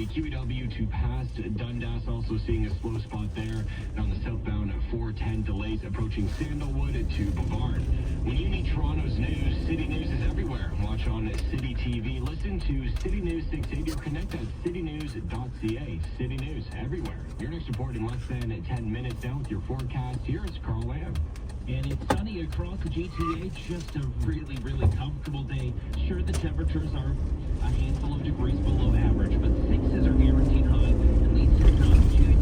QEW to past Dundas, also seeing a slow spot there. And on the southbound 410, delays approaching Sandalwood to Bavard. When you need Toronto's news, City News is everywhere. Watch on City TV. Listen to City News 680 or connect at citynews.ca. City News everywhere. Your next report in less than 10 minutes now with your forecast. Here is Carl Lamb. And it's sunny across the GTA, just a really, really comfortable day. Sure, the temperatures are a handful of degrees below average, but 6s are guaranteed high. At least it's not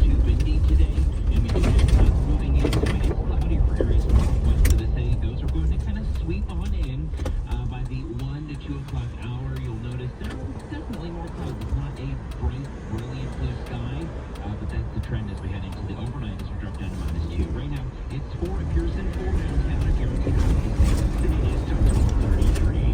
too windy today. And we do have clouds moving in, so it is cloudy for areas west of the city. Those are going to kind of sweep on in by the 1 to 2 o'clock hour. You'll notice there's definitely more clouds. It's not a bright, brilliant blue sky, but that's the trend as we head into the overnight as we drop down to -2. Right now, it's 4 at Pearson, 4 downtown, a guaranteed high. City News till 12:33.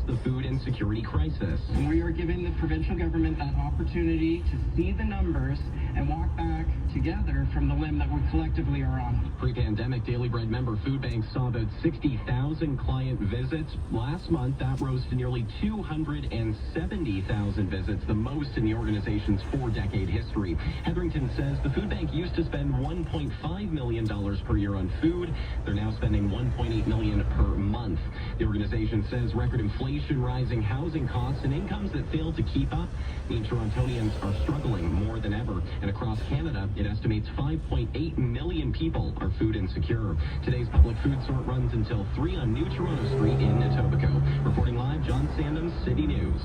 The food insecurity crisis. We are giving the provincial government that opportunity to see the numbers and walk back together from the limb that we collectively are on. Pre-pandemic, Daily Bread member food banks saw about 60,000 client visits. Last month, that rose to nearly 270,000 visits, the most in the organization's 4-decade history. Hetherington says the food bank used to spend $1.5 million per year on food. They're now spending $1.8 million per month. The organization says record inflation, rising housing costs, and incomes that fail to keep up mean Torontonians are struggling more than ever. And across Canada, it estimates 5.8 million people are food insecure. Today's public food sort runs until 3 on New Toronto Street in Etobicoke. Reporting live, John Sandham, City News.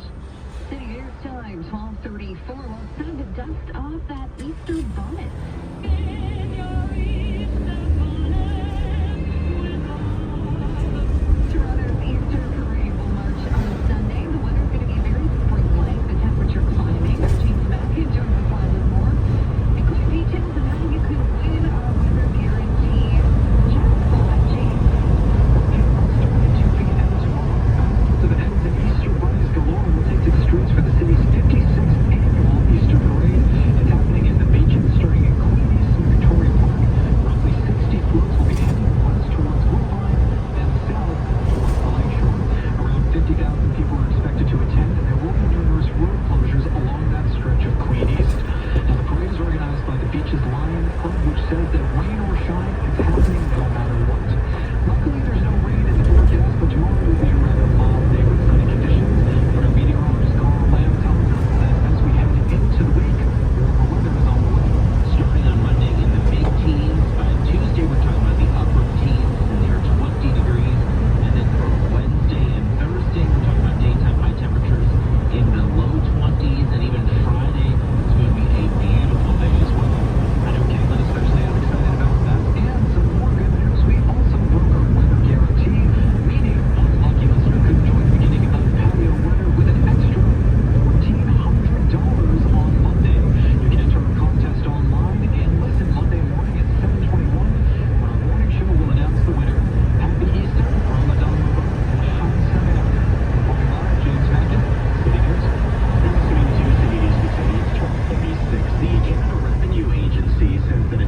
City News time, 12:34. Well, it's time to dust off that Easter bonnet. Toronto's Easter parade will march on Sunday. The weather's going to be very spring-like. The temperature climbing. Our James Mackin joins us live with more, including details of how you could win our weather guarantee jackpot. James. Starting at 2 p.m. tomorrow, thousands of ends and Easter bunnies galore will take to the streets for the city's 56th annual Easter parade. It's happening in the beaches, starting in Queen East and Victoria Park. Roughly 60 floats will be heading west towards Woodbine, then south towards the Lakeshore. Around 50,000 people are expected to attend, and there will be numerous road closures along that stretch of Queen East. Now, the parade is organized by the Beaches Lions Club, which says that rain or shine, it's happening no matter what. Luckily, there's no rain in the forecast, but tomorrow will be a rather mild day with sunny conditions. But our meteorologist Carl Lamb tells us that as we head into the week, warmer weather is on the way. Starting on Monday in the mid-teens. By Tuesday, we're talking about the upper teens, near 20 degrees. And then for Wednesday and Thursday, we're talking about daytime high temperatures in the low 20s. And even Friday, it's going to be a beautiful day as well. I know Caitlin especially is excited about that. And some more good news. We also broke our weather guarantee, meaning one lucky listener could enjoy the beginning of patio weather with an extra $1,400 on Monday. You can enter our contest online and listen Monday morning at 7:21 when our morning show will announce the winner. Happy Easter, Ramadan Mubarak, and Shan Samina. Reporting live, James Mackin, City News. You're listening to City News 680. It's 12:36. The Canada Revenue Agency says that a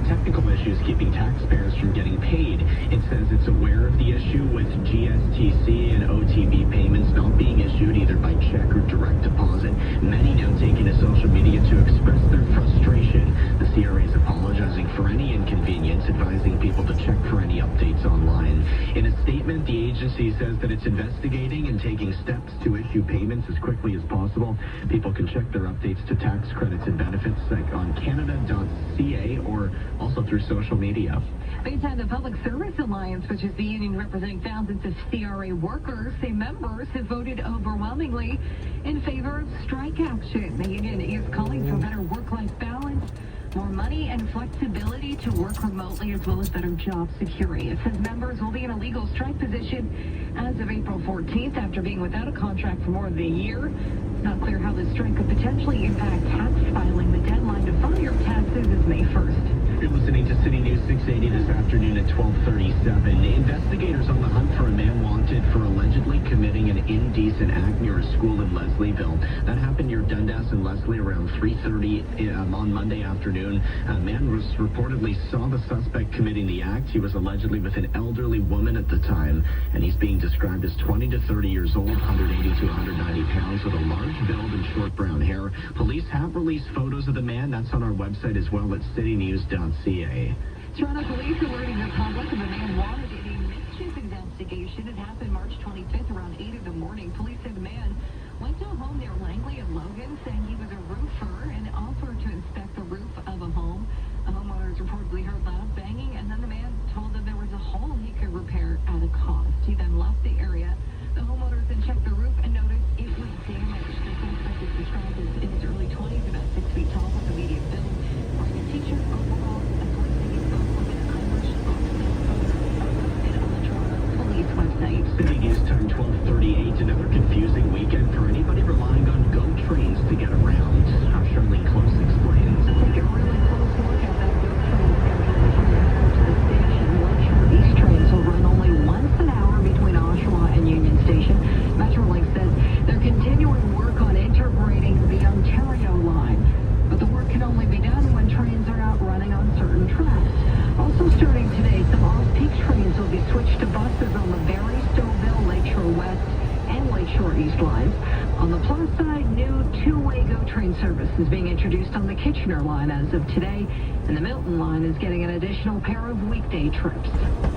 technical issue is keeping taxpayers from getting paid. It says it's aware of the issue with GSTC and OTB payments not being issued either by check or direct deposit. Many now taking to social media to express their frustration. The CRA is apologizing for any inconvenience, advising people to check for any updates online. In a statement, the agency says that it's investigating and taking steps to issue payments as quickly as possible. People can check their updates to tax credits and benefits like on canada.ca or also through social media. Meantime, the Public Service Alliance, which is the union representing thousands of CRA workers, say members have voted overwhelmingly in favor of strike action. The union is calling for better work-life balance, more money and flexibility to work remotely, as well as better job security. It says members will be in a legal strike position as of April 14th after being without a contract for more than a year. It's not clear how this strike could potentially impact tax filing. The deadline to file your taxes is May 1st. You're listening to City News 680 this afternoon at 12:37. Investigators on the hunt for a man wanted for allegedly committing an indecent act near a school in Leslieville. That happened near Dundas and Leslie around 3:30 on Monday afternoon. A man was reportedly saw the suspect committing the act. He was allegedly with an elderly woman at the time, and he's being described as 20 to 30 years old, 180 to 190 pounds, with a large build and short brown hair. Police have released photos of the man. That's on our website as well at citynews.ca. Toronto police alerting the public of a man wanted in a mischief investigation. It happened March 25th around 8 in the morning. Police said the man went to a home near Langley and Logan, saying he was a roofer and offered to inspect the roof of a home. The homeowners reportedly heard loud banging, and then the man told them there was a hole he could repair at a cost. He then left the area. The homeowners then checked the roof and noticed it was damaged. The suspect is described as in his early 20s, about 6 feet tall, with a medium build, wearing a t-shirt, overalls, and police he spoke with an Irish accent. Posted on the Toronto Police website. City News Time 12:38. Another confusing weekend for anybody relying on GO trains to get around. Charlene Close explains. Take a really close look at that GO train schedule from the center to the station. Lakeshore East trains will run only once an hour between Oshawa and Union Station. Metrolink says they're continuing work on integrating the Ontario line, but the work can only be done when trains are not running on certain tracks. Also starting today, some off-peak trains will be switched to buses on the Barrie, Stouffville, Lakeshore West, and Lakeshore East lines. On the plus side, new two-way GO train service is being introduced on the Kitchener line as of today, and the Milton line is getting an additional pair of weekday trips.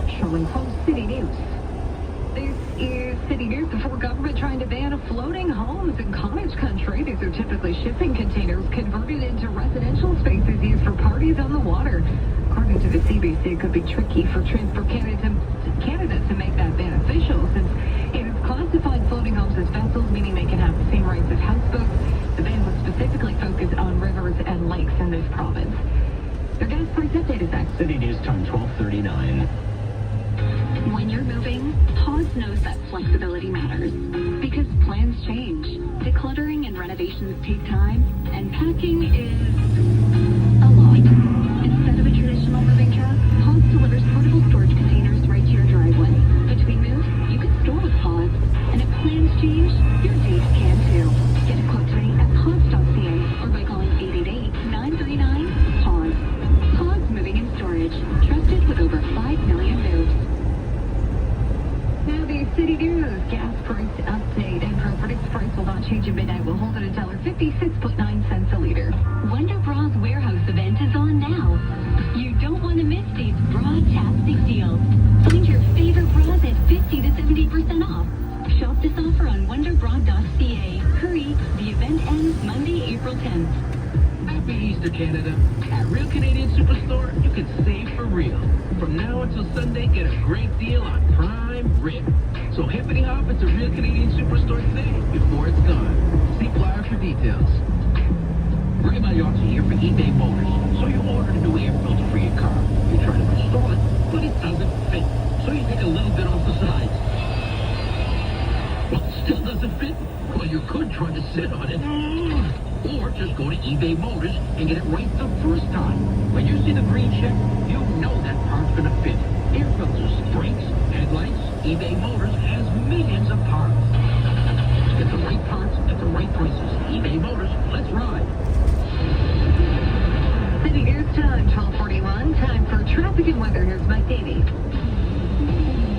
Charlene Close, City News. This is City News. The federal government trying to ban floating homes in cottage country. These are typically shipping containers converted into residential spaces used for parties on the water. According to the CBC, it could be tricky for Transport Canada to make that beneficial, since it has classified floating homes as vessels, meaning they can have the same rights as houseboats. The ban was specifically focused on rivers and lakes in this province. Their gas price update is next. City News Time 12:39. When you're moving, Pause knows that flexibility matters. Because plans change, decluttering and renovations take time, and packing is a lot. Instead of a traditional moving truck, Pause delivers portable storage containers right to your driveway. Between moves, you can store with Pause. And if plans change, your dates can too. Get a quote today at pause.ca or by calling 888-939-PAUSE. Pause Moving and Storage. Trusted with over 5 million moves. Now the City News gas price update, and predicts price will not change at midnight. We'll hold it at $1.56.9 a liter. Wonder Bras Warehouse event is on now. You don't want to miss these bra-tastic deals. Find your favorite bras at 50 to 70% off. Shop this offer on wonderbra.ca. Hurry, the event ends Monday, April 10th. Happy Easter, Canada. At Real Canadian Superstore, you can save for real. From now until Sunday, get a great deal on prime rib. So hippity hop into Real Canadian Superstore today before it's gone. See flyer for details. Ray Magliotti here for eBay Motors. So you ordered a new air filter for your car. You try to install it, but it doesn't fit. So you take a little bit off the sides. Well, it still doesn't fit? Well, you could try to sit on it. Or just go to eBay Motors and get it right the first time. When you see the green check, you know that part's gonna fit. Air filters, brakes, headlights, eBay Motors has millions of parts. Get the right parts at the right prices. eBay Motors, let's ride. City News Time, 12:41. Time for traffic and weather. Here's Mike Davey.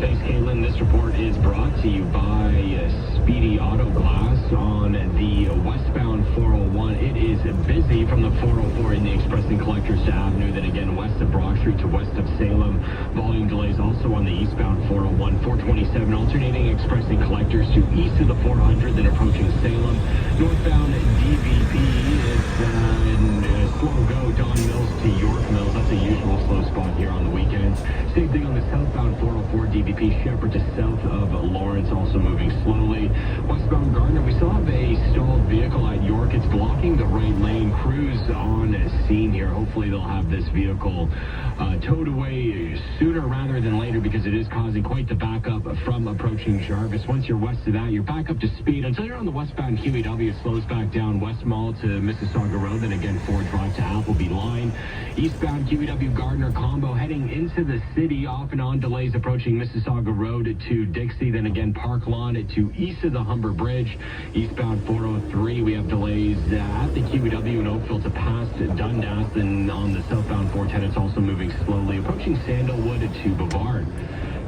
Thanks, Caitlin. This report is brought to you by Speedy Auto Glass on the westbound 401. It is busy from the 404 in the Express and Collectors to Avenue, then again west of Brock Street to west of Salem. Volume delays also on the eastbound 401, 427, alternating Express and Collectors to east of the 400, then approaching Salem. Northbound DVP is slow go, Don Mills to York Mills. That's a usual slow spot here on the weekends. Same thing on the southbound 404 DVP Shepherd to south of Lawrence, also moving slowly. Westbound Gardner, we still have a stalled vehicle at York. It's blocking the right lane. Crews on scene here. Hopefully hopefully they'll have this vehicle towed away sooner rather than later, because it is causing quite the backup from approaching Jarvis. Once you're west of that, you're back up to speed until you're on the westbound QEW. It slows back down West Mall to Mississauga Road, then again Ford Drive to Appleby Line. Eastbound QEW Gardner combo heading into the city, off and on delays approaching Mississauga Road to Dixie, then again Park Lawn to east of the Humber Bridge. Eastbound 403, we have delays at the QEW in Oakville to past Dundas, and on the southbound 410 it's also moving slowly approaching Sandalwood to Bavard.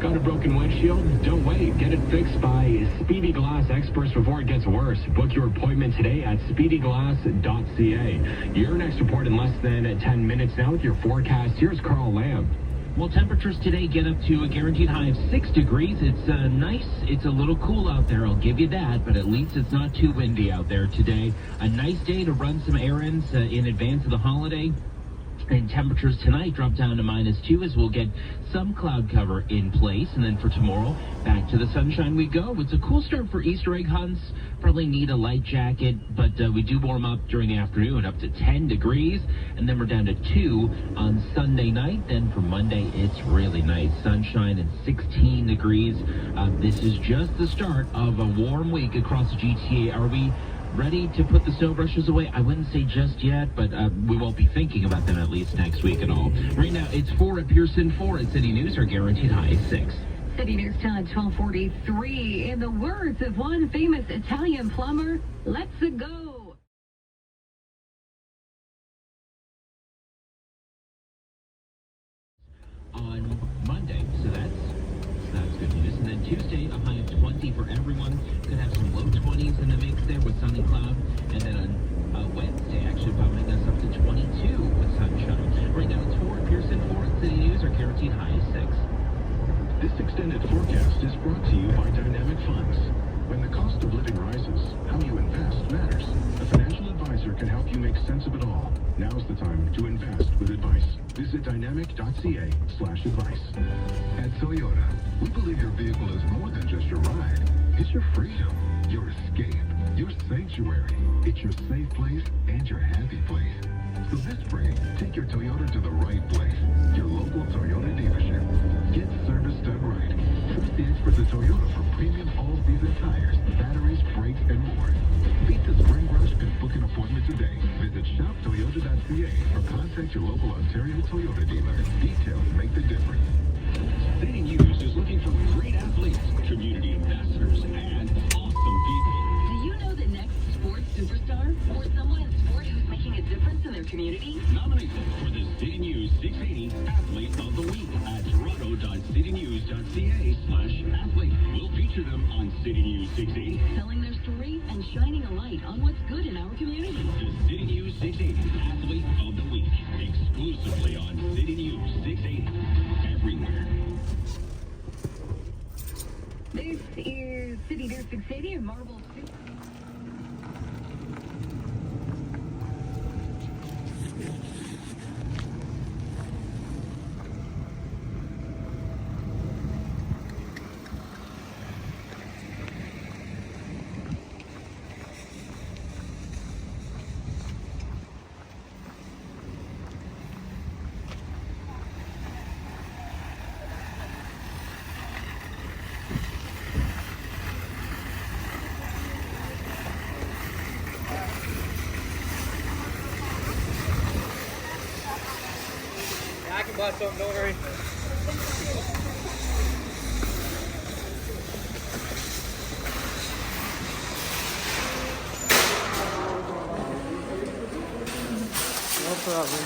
Got a broken windshield? Don't wait. Get it fixed by Speedy Glass experts before it gets worse. Book your appointment today at speedyglass.ca. Your next report in less than 10 minutes now with your forecast. Here's Carl Lamb. Well, temperatures today get up to a guaranteed high of 6 degrees. It's nice. It's a little cool out there, I'll give you that, but at least it's not too windy out there today. A nice day to run some errands in advance of the holiday. And temperatures tonight drop down to -2 as we'll get some cloud cover in place. And then for tomorrow, back to the sunshine we go. It's a cool start for Easter egg hunts. Probably need a light jacket, but we do warm up during the afternoon up to 10 degrees. And then we're down to 2 on Sunday night. Then for Monday, it's really nice. Sunshine and 16 degrees. This is just the start of a warm week across the GTA. Are we ready to put the snow brushes away? I wouldn't say just yet, but we won't be thinking about them at least next week at all. Right now, it's 4 at Pearson, 4 at City News. Our guaranteed high is 6. City News time 12:43. In the words of one famous Italian plumber, let's go. On Monday, so that's good news. And then Tuesday, a high of 20 for everyone. Could have some low 20s in the mix there with sunny cloud. And then on Wednesday, actually bumping us up to 22 with sunshine. Right now, it's 4 at Pearson, 4 at City News. Our guaranteed high is 6. This extended forecast is brought to you by Dynamic Funds. When the cost of living rises, how you invest matters. A financial advisor can help you make sense of it all. Now's the time to invest with advice. Visit dynamic.ca/advice. At Toyota, we believe your vehicle is more than just your ride. It's your freedom, your escape, your sanctuary. It's your safe place and your happy place. So this spring, take your Toyota to the right place. Your local Toyota dealership. Get service done right. Trust the experts at Toyota for premium all-season tires, batteries, brakes, and more. Beat the spring rush and book an appointment today. Visit shoptoyota.ca or contact your local Ontario Toyota dealer. Details make the difference. City News is looking for great athletes, community ambassadors, and awesome people. Do you know the next sports superstar or someone in sport who's making a difference in their community? Nominate them for the City News 680 Athlete of the Week at toronto.citynews.ca/athlete. We'll feature them on City News 680. Telling their story and shining a light on what's good in our community. The City News 680 Athlete of the Week, exclusively on City News 680. Everywhere. This is City News 680 and Marble Super. I can buy something, don't worry. No problem.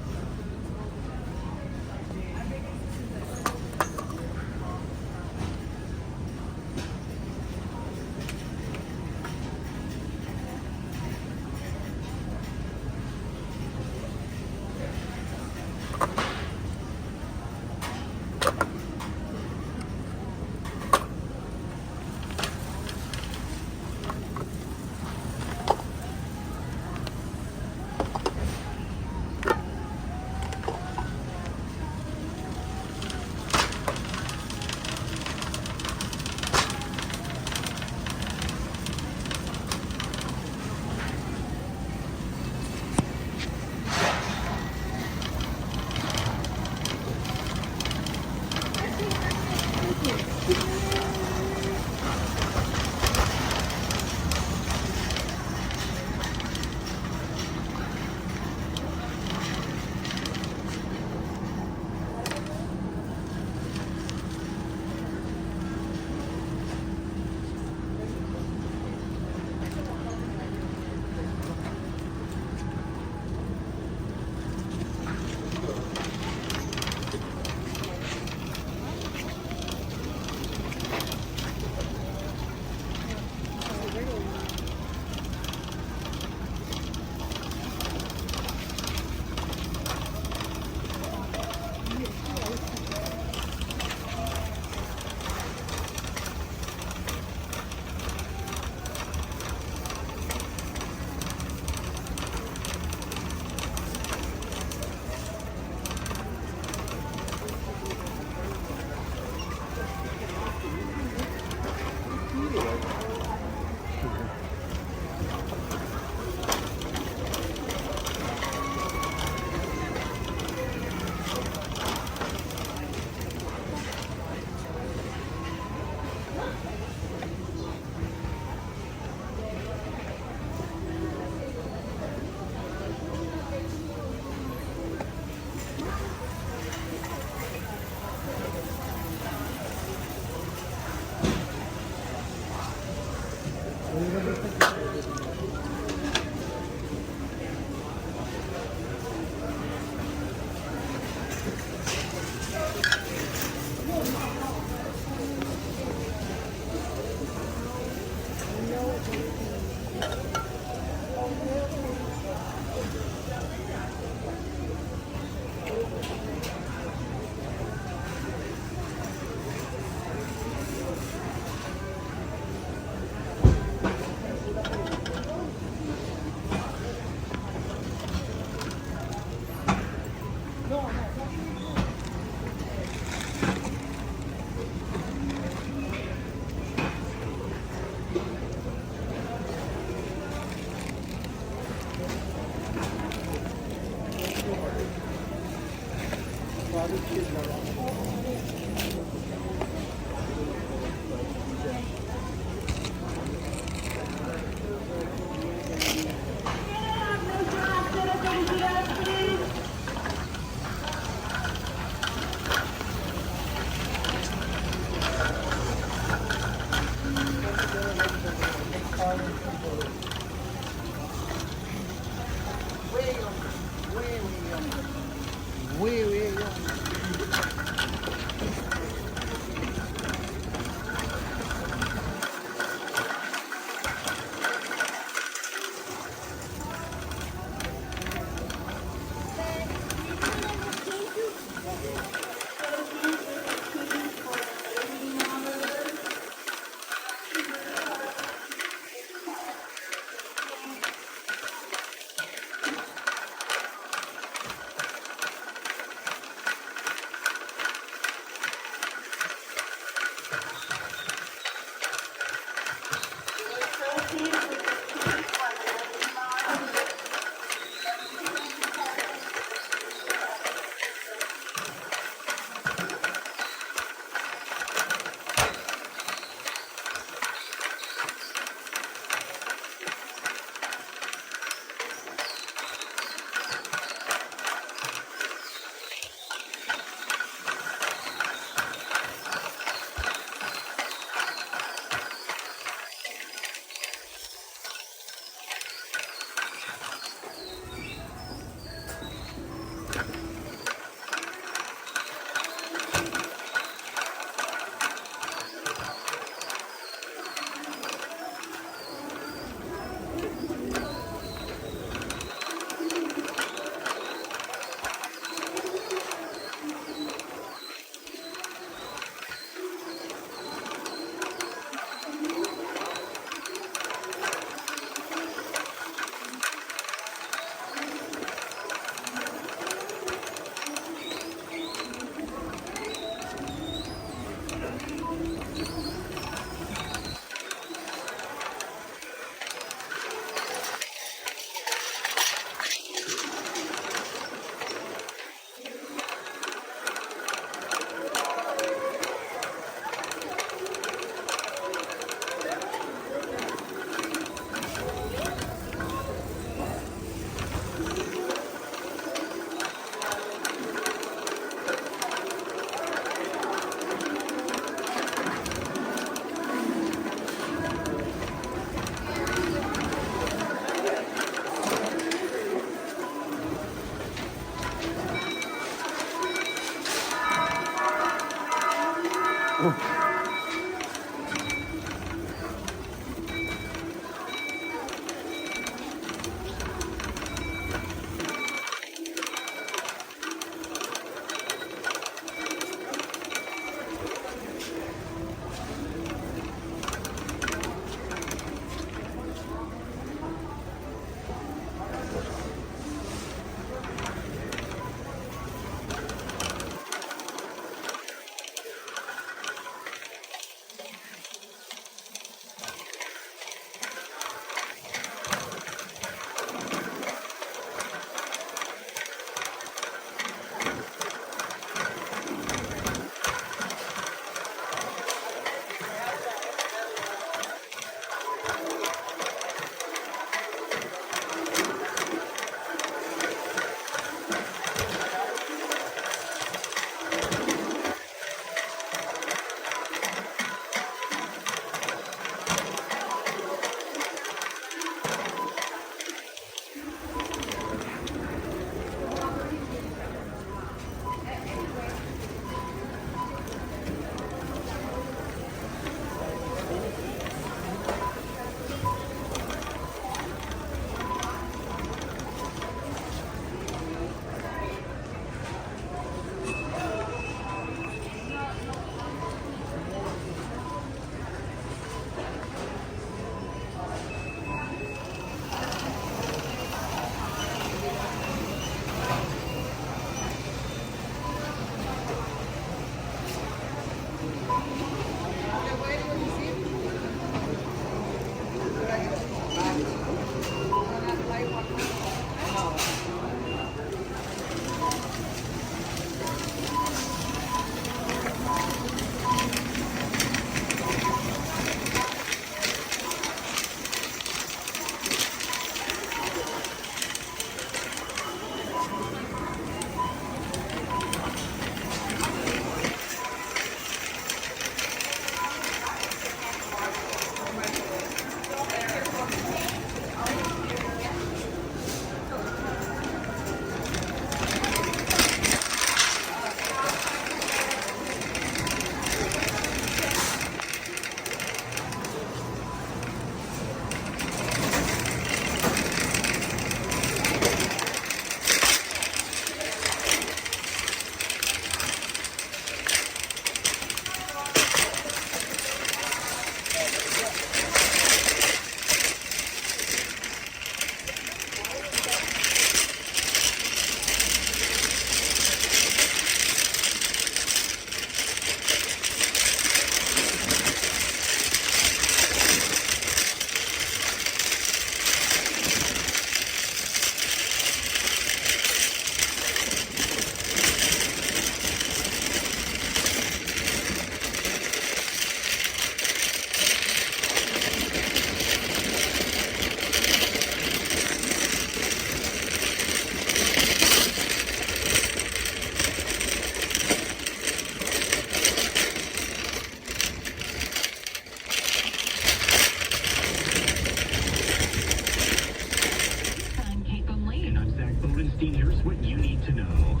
Bodenstein, here's what you need to know.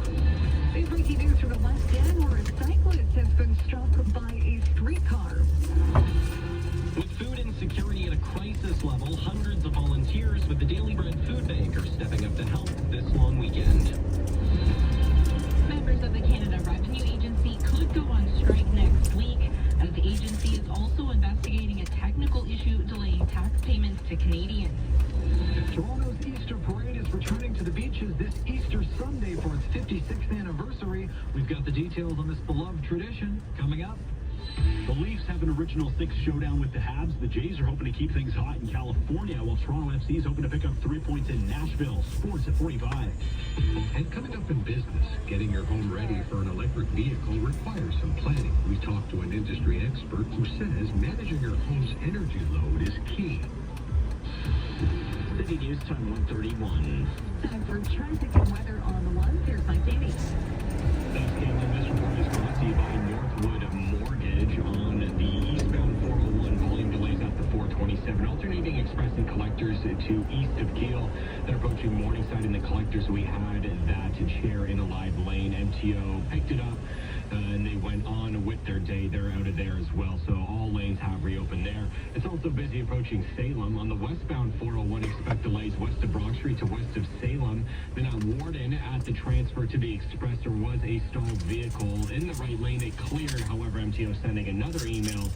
Big breaking news from the West End, where a cyclist has been struck by a streetcar. With food insecurity at a crisis level, hundreds of volunteers with the Daily Bread Food Bank are stepping up to help this long weekend. Members of the Canada Revenue Agency could go on strike next week, as the agency is also investigating a technical issue delaying tax payments to Canadians. Toronto's Easter Parade is returning to the beaches this Easter Sunday for its 56th anniversary. We've got the details on this beloved tradition coming up. The Leafs have an original six showdown with the Habs. The Jays are hoping to keep things hot in California, while Toronto FC is hoping to pick up 3 points in Nashville. Sports at 45. And coming up in business, getting your home ready for an electric vehicle requires some planning. We talked to an industry expert who says managing your home's energy load is key. City News Time 1:31. Time for traffic and weather on the ones. Here's Mike Davey. Thanks, Caitlin. This report is brought to you by Northwood Mortgage on the eastbound 401. Volume delays at the 427. Alternating express and collectors to east of Kiel. They're approaching Morningside in the collectors. We had that chair in a live lane. MTO picked it up. And they went on with their day. They're out of there as well, so all lanes have reopened there. It's also busy approaching Salem. On the westbound 401, expect delays west of Brock Street to west of Salem. Then at Warden, at the transfer to the Express, there was a stalled vehicle in the right lane. It cleared, however, MTO sending another email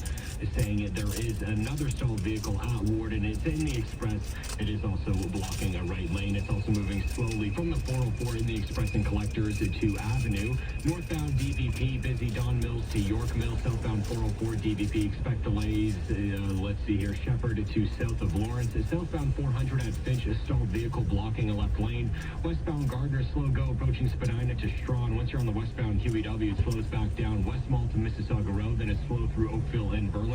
saying there is another stalled vehicle at Warden. It's in the Express. It is also blocking a right lane. It's also moving slowly from the 404 in the Express and Collectors to Avenue. Northbound DVP, busy Don Mills to York Mill. Southbound 404 DVP, expect delays. Let's see here, Shepherd to south of Lawrence. Southbound 400 at Finch, a stalled vehicle blocking a left lane. Westbound Gardner, slow go approaching Spadina to Strawn. Once you're on the westbound QEW, it slows back down West Mall to Mississauga Road. Then it's slow through Oakville and Burlington.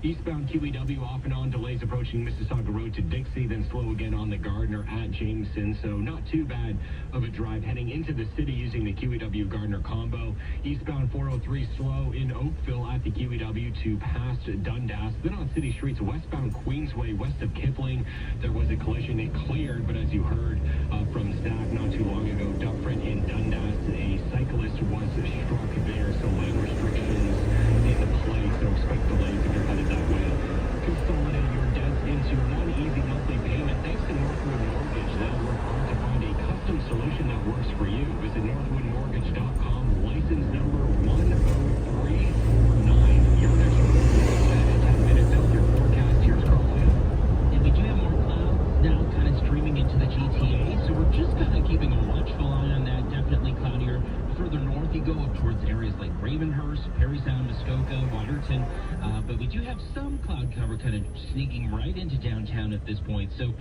Eastbound QEW off and on, delays approaching Mississauga Road to Dixie, then slow again on the Gardner at Jameson. So not too bad of a drive heading into the city using the QEW Gardner combo. Eastbound 403 slow in Oakville at the QEW to past Dundas. Then on city streets, westbound Queensway west of Kipling, there was a collision. It cleared, but as you heard from staff not too long ago, Dufferin in Dundas, a cyclist was struck there, so lane restrictions in play, so expect delays if you're headed that way. Consolidate your debts into one easy monthly payment thanks to Northwood Mortgage. They'll work hard to find a custom solution that works for you. Visit northwoodmortgage.com, license number 10349. Your next report is at 10 minutes out. Your forecast, here's Carlina. And we do have more clouds now kind of streaming into the GTA, so we're just kind of keeping a watchful eye on that. Definitely cloudier. Further north you go up towards areas like Ravenhurst, Parry Sound, Muskoka, Waterton, but we do have some cloud cover kind of sneaking right into downtown at this point. So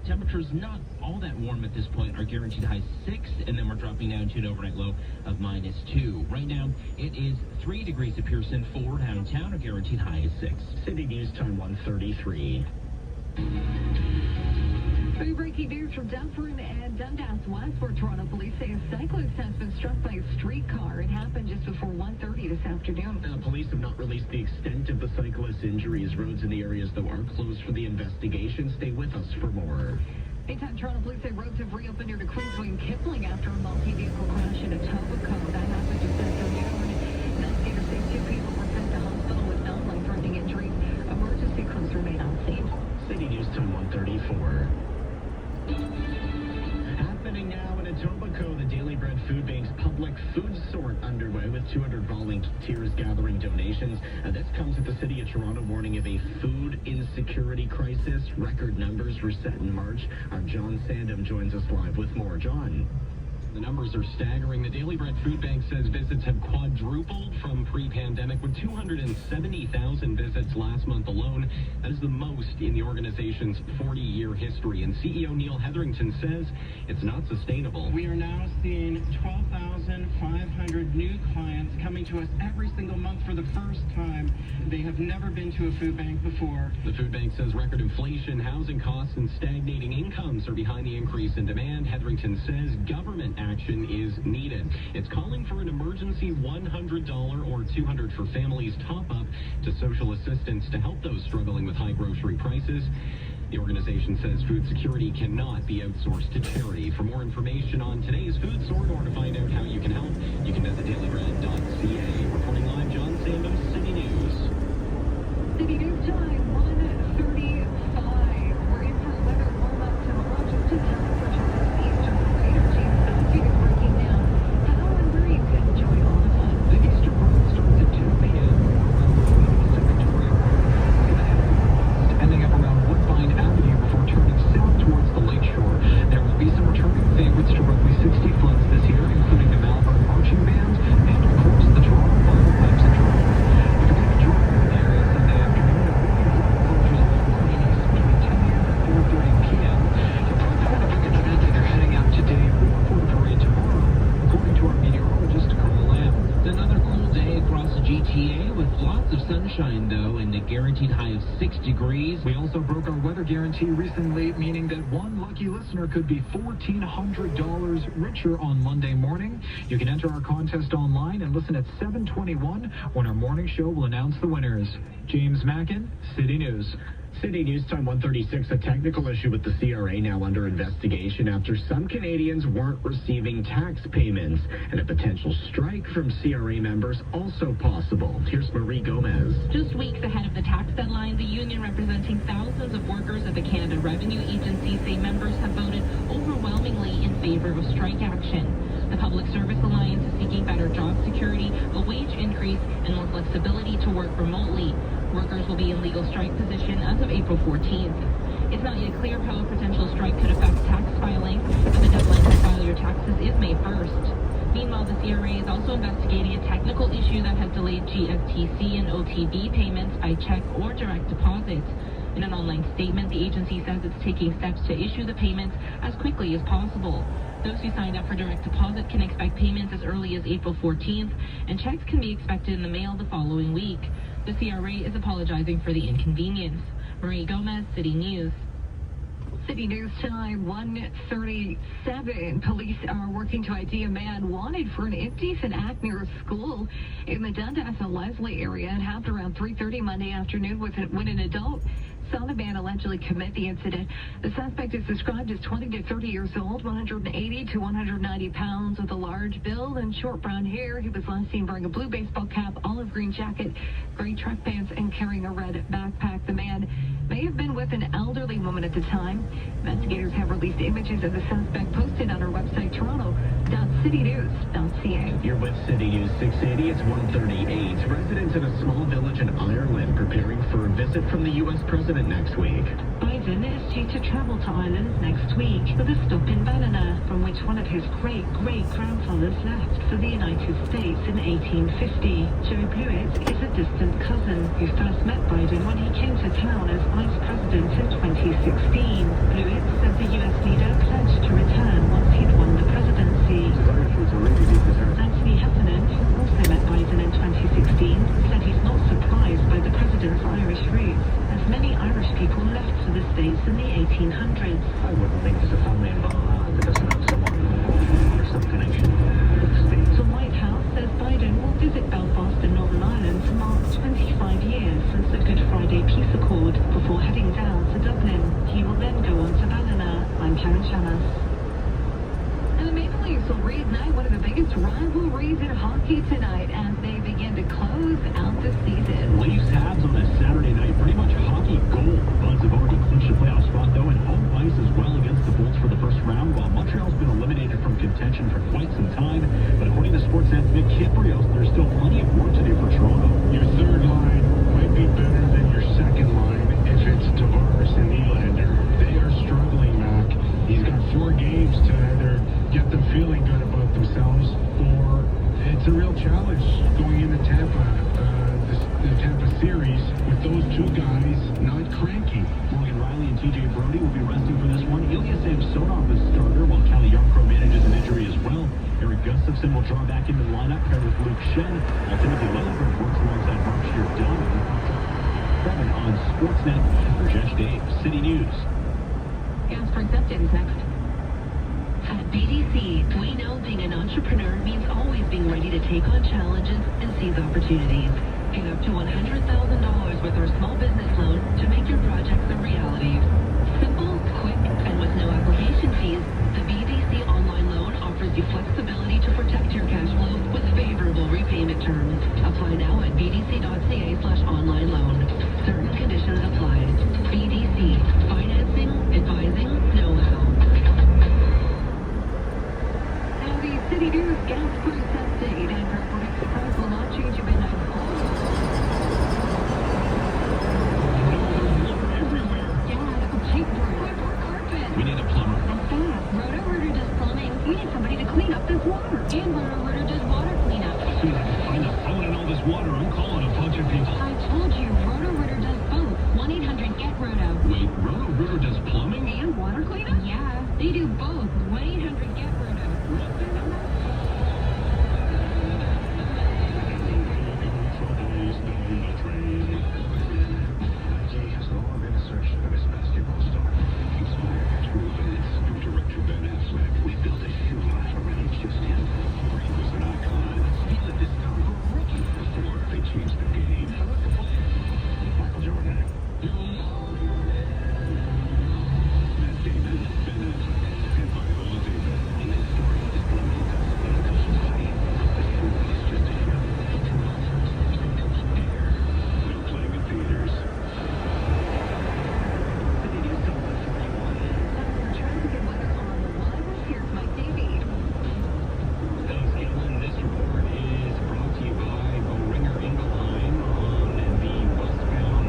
temperatures not all that warm at this point. Our guaranteed high 6, and then we're dropping down to an overnight low of -2. Right now it is 3 degrees at Pearson 4 downtown. Our guaranteed high is 6. City News Time 1:33. Big breaking news from Dufferin and Dundas West, where Toronto police say a cyclist has been struck by a streetcar. It happened just before 1:30 this afternoon. Police have not released the extent of the cyclist's injuries. Roads in the areas, though, are closed for the investigation. Stay with us for more. Meantime, Toronto police say roads have reopened near the Queensway and Kipling after a multi-vehicle crash in Etobicoke. That happened just afternoon. Investigators say 2 people were sent to hospital with non-life-threatening injuries. Emergency crews remain on scene. City News Time 1:34. Happening now in Etobicoke, the Daily Bread Food Bank's public food sort underway with 200 volunteers gathering donations. This comes with the City of Toronto warning of a food insecurity crisis. Record numbers were set in March. Our John Sandham joins us live with more. John. The numbers are staggering. The Daily Bread Food Bank says visits have quadrupled from pre-pandemic, with 270,000 visits last month alone. That is the most in the organization's 40-year history. And CEO Neil Hetherington says it's not sustainable. We are now seeing 12,500 new clients coming to us every single month for the first time. They have never been to a food bank before. The food bank says record inflation, housing costs, and stagnating incomes are behind the increase in demand. Hetherington says government action is needed. It's calling for an emergency $100 or $200 for families top up to social assistance to help those struggling with high grocery prices. The organization says food security cannot be outsourced to charity. For more information on today's food sort or to find out how you can help, you can visit dailybread.ca. Reporting live, John Sandos, City News. City News time, 1:35. We're in for a weather warm-up tomorrow, just in time for Toronto's Easter Parade. Our James Felty is breaking down how and where you can enjoy all the fun. The Easter Parade starts at 2 p.m. around the East of Victoria Park. It's going to head west, ending up around Woodbine Avenue before turning south towards the lakeshore. There will be some returning favorites to roughly 60 floods this year, including the Malvern Marching Band and, of course, the Toronto Bagpipes and Drums. If you're going to be driving in the area Sunday afternoon, avoid road closures along East between 10 a.m. and 4:30 p.m. You'll probably find a big event if you're heading out today or for the parade tomorrow, according to our meteorologist, Carl Lamb. It's another cool day across the GTA with lots of sunshine, though, and a guaranteed high of 6 degrees. We also broke our weather guarantee recently, meaning that one lucky listener could be $1,400 richer on Monday morning. You can enter our contest online and listen at 7:21 when our morning show will announce the winners. James Mackin, City News. City News Time 136, a technical issue with the CRA now under investigation after some Canadians weren't receiving tax payments, and a potential strike from CRA members also possible. Here's Marie Gomez. Just weeks ahead of the tax deadline, the union representing thousands of workers at the Canada Revenue Agency say members have voted overwhelmingly in favor of strike action. The Public Service Alliance is seeking better job security, a wage increase, and more flexibility to work remotely. Workers will be in legal strike position as of April 14th. It's not yet clear how a potential strike could affect tax filing, but the deadline to file your taxes is May 1st. Meanwhile, the CRA is also investigating a technical issue that has delayed GSTC and OTB payments by check or direct deposit. In an online statement, the agency says it's taking steps to issue the payments as quickly as possible. Those who signed up for direct deposit can expect payments as early as April 14th, and checks can be expected in the mail the following week. The CRA is apologizing for the inconvenience. Marie Gomez, City News. City News time, 1:37. Police are working to ID a man wanted for an indecent act near a school in the Dundas and Leslie area. It happened around 3:30 Monday afternoon when an adult saw the man allegedly commit the incident. The suspect is described as 20 to 30 years old, 180 to 190 pounds, with a large build and short brown hair. He was last seen wearing a blue baseball cap, olive green jacket, gray track pants, and carrying a red backpack. The man may have been with an elderly woman at the time. Investigators have released images of the suspect posted on our website, toronto.citynews.ca. You're with City News 680. It's 1:38. Residents in a small village in Ireland preparing for a visit from the U.S. president next week. Biden is due to travel to Ireland next week with a stop in Ballina, from which one of his great-great-grandfathers left for the United States in 1850. Joe Blewett is a distant cousin who first met Biden when he came to town as vice president in 2016. Blewett said the U.S. leader pledged to return once he'd won the presidency. Anthony Heffernan, who also met Biden in 2016, said he's not surprised by the president's Irish roots, as many Irish people left for the States in the 1800s. I wouldn't think there's a family in Ballina that doesn't have someone or some connection with the States. The White House says Biden will visit Belfast in Northern Ireland to mark 25 years since the Good Friday Peace Accord before heading down to Dublin. He will then go on to Ballina. I'm Karen Shamas. And the Maple Leafs will reignite one of the biggest rivalries in hockey tonight as they begin to close out the season. Leafs Habs on a Saturday night, pretty much hockey gold. The Buds have already clinched a playoff spot, though, and home ice as well against the Bolts for the first round, while Montreal's been eliminated from contention for quite some time. But according to Sportsnet's Nick Kyprios, there's still plenty of work to do for Toronto. Your third line might be better than your second line if it's Tavares and Nylander. They are struggling, Mac. He's got 4 games to either get them feeling good about themselves, or it's a real challenge going into Tampa, the Tampa series, with those 2 guys not cranky. Morgan Riley and TJ Brody will be resting for this one. Ilya Samsonov is starter, while Kelly Yarncrow manages an injury as well. Eric Gustafson will draw back into the lineup, paired with Luke Shen, while Timothy Lillibird works alongside Markshire Dunn. 7 on Sportsnet. Rajesh Dave, City News. Gasper Accepted is next. At BDC, we know being an entrepreneur means always being ready to take on challenges and seize opportunities. Get up to $100,000 with our small business loan to make your projects a reality. And with no application fees, the BDC online loan offers you flexibility to protect your cash flow with favorable repayment terms. Apply now at bdc.ca/online loan. Certain conditions apply. BDC, financing, advising, know-how. Now the City News gas price update. Andrew predicts the price will not change a midnight call. We need a plumber. And fast. Roto-Rooter does plumbing. We need somebody to clean up this water. And Roto-Rooter does water cleanup. As soon as I find a phone and all this water, I'm calling a bunch of people. I told you, Roto-Rooter does both. 1-800-GET-ROTO. Wait, Roto-Rooter does plumbing? And water cleanup? Yeah, they do both. 1-800-GET-ROTO. Jay has long been a search for this basketball star. Inspired through events from director Ben Affleck, we built a hero around just him. He was an icon. He let this town go rookie before they changed the game. Michael Jordan. Matt Damon, Ben Affleck, and Viola Davis. In this story, this glimpse of us in a country city. This movie is just a hero. Air. Now playing in theaters. City News Talk 41. For traffic and weather on the one, here's Mike Davey. Thanks, Caitlin. This report is brought to you by Bowringer Ingelheim on the westbound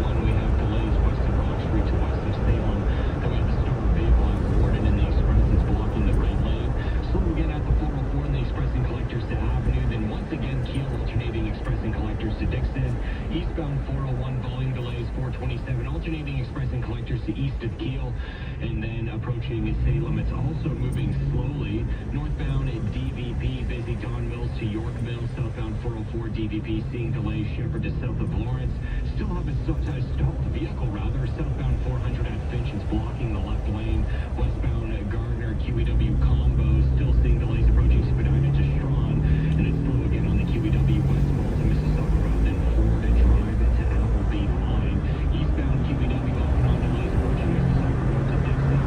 401. We have delays west of Rock Street to west of Salem. Then we have the Star vehicle boarded in the Express is blocking the right lane. Slow again at the 404 and the Express and Collectors to Avenue. Then once again, Kiel alternating Express and Collectors to Dixon. Eastbound 401 volume delays 427 alternating Express and Collectors to east of Kiel. And then approaching Salem, it's also moving slowly. Northbound at DVP, busy Don Mills to York Mills. Southbound 404 DVP, seeing delays Shepherd to south of Lawrence. Still have a stopped vehicle, rather. Southbound 400 at Finch is blocking the left lane. Westbound at Gardner, QEW combo, still seeing delays approaching Spadina to Strawn. And it's slow again on the QEW Westfall to Mississauga Road, then Florida Drive to Appleby line. Eastbound QEW off and on delays approaching Mississauga Road to Dixon.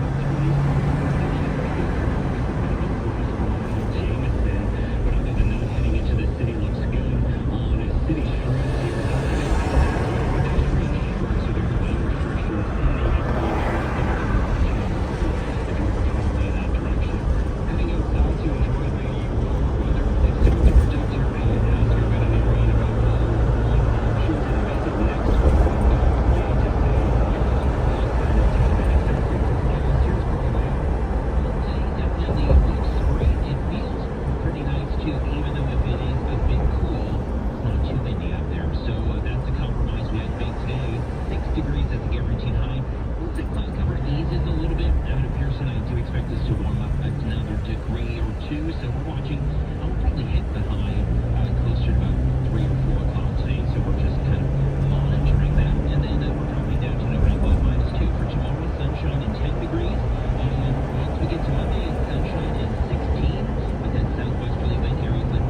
Jameson. But other than that, heading into the city looks good. On city streets here, so there are lane restrictions in the if you were to follow that direction. Heading outside to enjoy the weather. It's time to protect your pet as you're getting in rain about all one. Shows in a visit next week. Definitely looks great. It feels pretty nice too, even though if it is a bit cool, it's not too windy out there. So that's a compromise we had to make today. 6 degrees at the guaranteed high. Looks like cloud cover eases a little bit. Out of Pearson, I do expect us to warm up another degree or two. So we're watching. I'll probably hit the high closer to about 3 or 4 o'clock today. So we're just kind of monitoring that. And then we're dropping down to November -2 for tomorrow. Sunshine and 10 degrees. And once we get to Monday, it's sunshine and 16. But then southwesterly wind areas like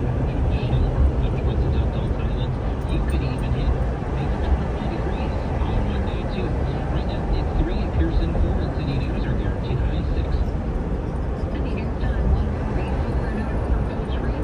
Shelburne up towards the Dundalk Islands, you could even hit maybe 20 degrees on Monday too. Right now it's 3 at Pearson, 4 at City News, our guaranteed high 6. City News Time 1:44. Notice for both trains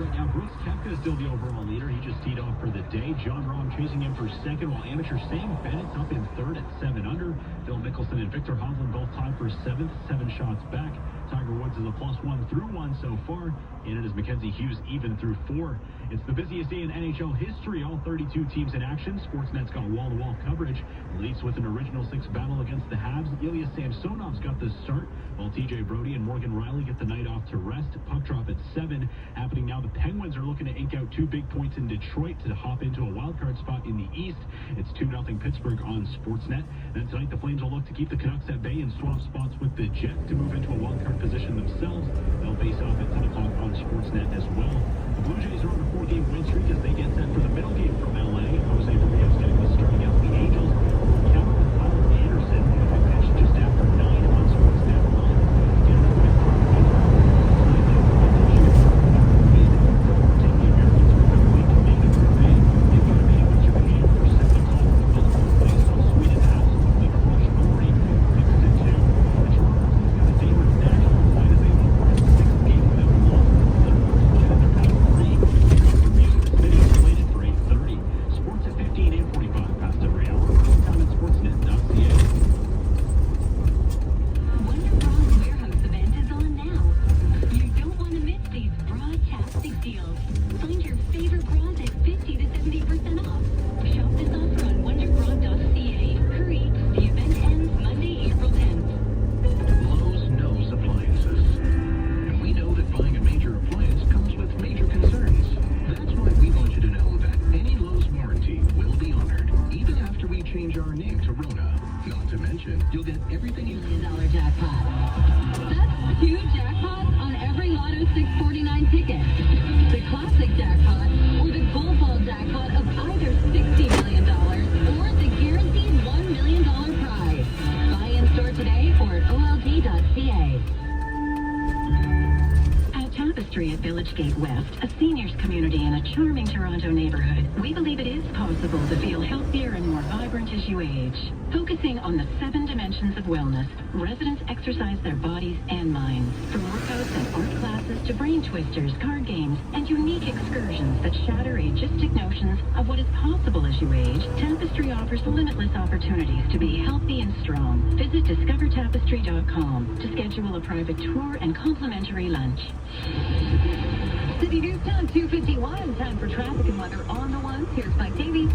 right now. Brooks Koepka is still the overall leader. He just teed off for the day. John Rahm chasing him for second, while amateur Sam Bennett's up in third at 7 under. Phil Mickelson and Victor Hovland both tied for 7th, 7 shots back. Tiger Woods is a +1 through 1 so far, and it is Mackenzie Hughes even through 4. It's the busiest day in NHL history. All 32 teams in action. Sportsnet's got wall-to-wall coverage. Leafs with an original 6 battle against the Habs. Ilya Samsonov's got the start, while TJ Brody and Morgan Riley get the night off to rest. Puck drop at 7. Happening now, the Penguins are looking to ink out 2 big points in Detroit to hop into a wildcard spot in the East. It's 2-0 Pittsburgh on Sportsnet. And tonight, the Flames will look to keep the Canucks at bay and swap spots with the Jets to move into a wildcard position themselves. They'll face off at 10 o'clock on Sportsnet as well. The Blue Jays are on a 4-game win streak as they get set for the middle game from LA. Jose Barrios getting the start against the Angels. Cameron with Kyle Anderson will be pitched just after 9 on Sportsnet 1. You'll get everything you $1 million jackpot. That's 2 jackpots on every Lotto 649 ticket. The classic jackpot or the gold ball jackpot of either $60 million or the guaranteed $1 million prize. Buy in store today or at OLG.ca. At Tapestry at Village Gate West, a seniors community in a charming Toronto neighborhood, we believe it is possible to feel healthier and more vibrant as you age. Focusing on the 7 dimensions of wellness, residents exercise their bodies and minds. From workouts and art classes to brain twisters, card games, and unique excursions that shatter ageistic notions of what is possible as you age, Tapestry offers limitless opportunities to be healthy and strong. Visit discovertapestry.com to schedule a private tour and complimentary lunch. City News Time 2:51. Time for traffic and weather on the ones. Here's Mike Davies.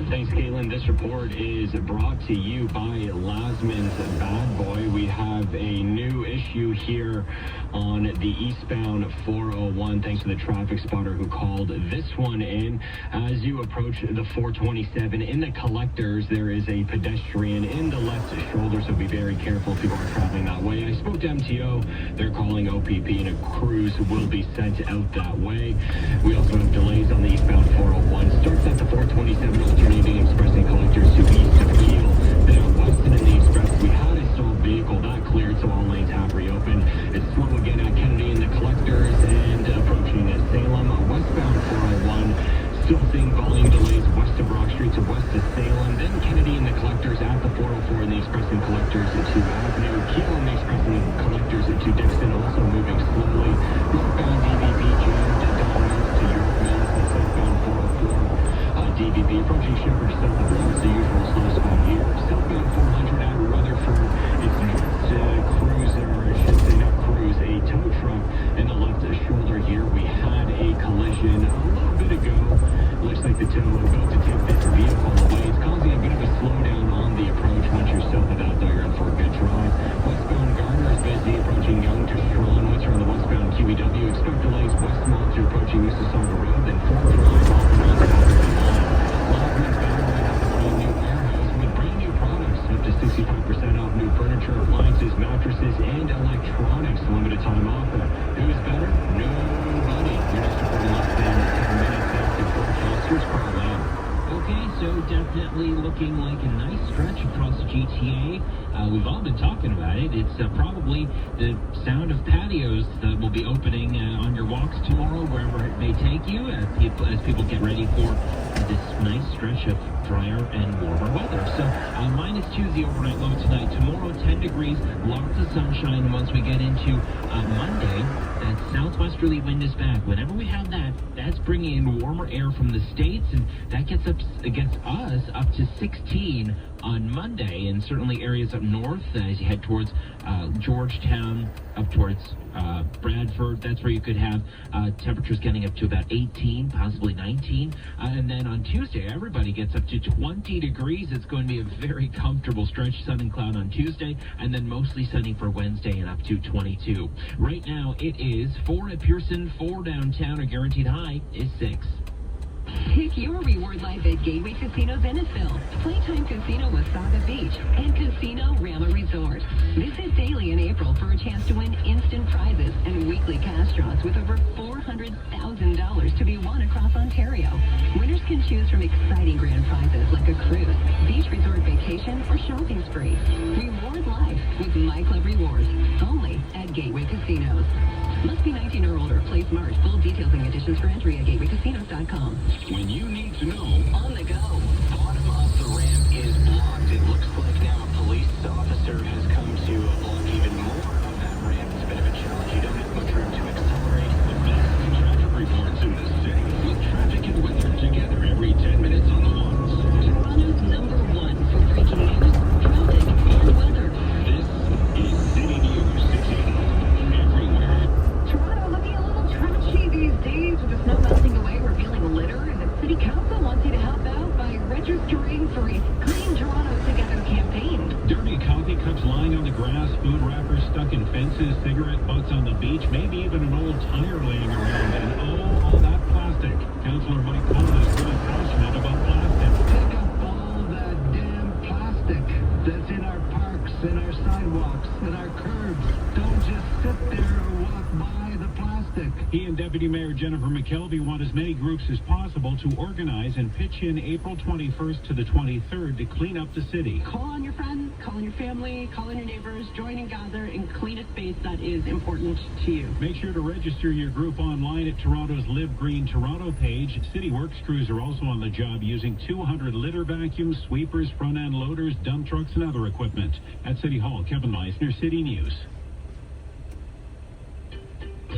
Thanks, Caitlin. This report is brought to you by Lasman's Bad Boy. We have a new issue here on the eastbound 401. Thanks to the traffic spotter who called this one in. As you approach the 427 in the collectors, there is a pedestrian in the left shoulder, so be very careful if you are traveling that way. I spoke to MTO. They're calling OPP, and a cruise will be sent out that way. We also have delays on the eastbound 401. Starts at the 427 alternating express and collectors to east of Kiel. Then on Weston and the express, we had a stalled vehicle that cleared, so all lanes have reopened. It's slow again at Kennedy in the collectors and approaching Salem. Westbound 401, still seeing volume delays west of Brock Street to west of Salem. Then Kennedy in the collectors at the 404 in the express and collectors to Avenue. Kiel in the express and collectors to Dixon, also moving slowly. Northbound DVB jammed to Dominance to York Mills and southbound 404. DVB approaching Shepherd south of Rose, the usual slow spot here. Southbound 400 at Rutherford. It's just cruiser, or I should say not cruise, a tow truck in the left shoulder here. We had a collision a little bit ago. Looks like the tow about to take this vehicle away. It's causing a bit of a slowdown on the approach. Once you're south of that, though, you're in for a good drive. Westbound Gardner is busy, approaching Young to Strawn. Once you're on the westbound QEW, expect delays west Mall to approaching Mississauga Road, then 4 Drive off and on Lasman's Bad Boy has a brand new warehouse with brand new products, up to 65% off new furniture, appliances, mattresses, and electronics. Limited time offer. Who's better? Nobody. Your next report in less than 10 minutes after forecasters Carl Lamb. Okay, so definitely looking like a nice stretch across the GTA. We've all been talking about it. It's probably the sound of patios that will be opening on your walk walks tomorrow, wherever it may take you, as people get ready for this nice stretch of drier and warmer weather. So -2 the overnight low tonight. Tomorrow, 10 degrees, lots of sunshine. And once we get into Monday, that southwesterly wind is back. Whenever we have that, that's bringing in warmer air from the States, and that gets us up to 16 on Monday, and certainly areas up north as you head towards Georgetown, up towards Bradford. That's where you could have temperatures getting up to about 18, possibly 19. And then on Tuesday, everybody gets up to 20 degrees. It's going to be a very comfortable stretch, sun and cloud on Tuesday, and then mostly sunny for Wednesday and up to 22. Right now, it is 4 at Pearson, 4 downtown. A guaranteed high is 6. Pick your reward life at Gateway Casino Venice-Ville, Playtime Casino Wasaga Beach, and Casino Rama Resort. Visit daily in April for a chance to win instant prizes and weekly cash draws with over $400,000 to be won across Ontario. Winners can choose from exciting grand prizes like a cruise, beach resort vacation, or shopping spree. Reward life with My Club Rewards, only at Gateway Casinos. Must be 19 or older. Play smart. Full details and conditions for entry at gatewaycasinos.com. When you need to know, On the go. bottom of the ramp is blocked. It looks like now a police officer has come to block even more of that ramp. It's a bit of a challenge. You don't have much room to accelerate. The best traffic reports in the city. With traffic and weather together every 10 minutes on the ones. Toronto's #1 for breaking news, traffic, and weather. This is City News 680. Everywhere. Toronto looking a little trashy these days with the snow melting away, revealing litter, and the City Council wants you to help out by registering for a Clean Toronto Together campaign. Dirty coffee cups lying on the grass, food wrappers stuck in fences, cigarette butts on the beach, maybe even an old tire laying around, and all that plastic. Councillor Mike Cullen is really passionate about plastic. Pick up all that damn plastic that's in our parks and our sidewalks and our curbs. Don't just sit there or walk by the plastic. He and Deputy Mayor Jennifer McKelvey want as many groups as possible to organize and pitch in April 21st to the 23rd to clean up the city. Call on your friends, call on your family, call on your neighbors, join and gather and clean a space that is important to you. Make sure to register your group online at Toronto's Live Green Toronto page. City Works crews are also on the job using 200 litter vacuums, sweepers, front-end loaders, dump trucks, and other equipment. At City Hall, Kevin Meisner, City News.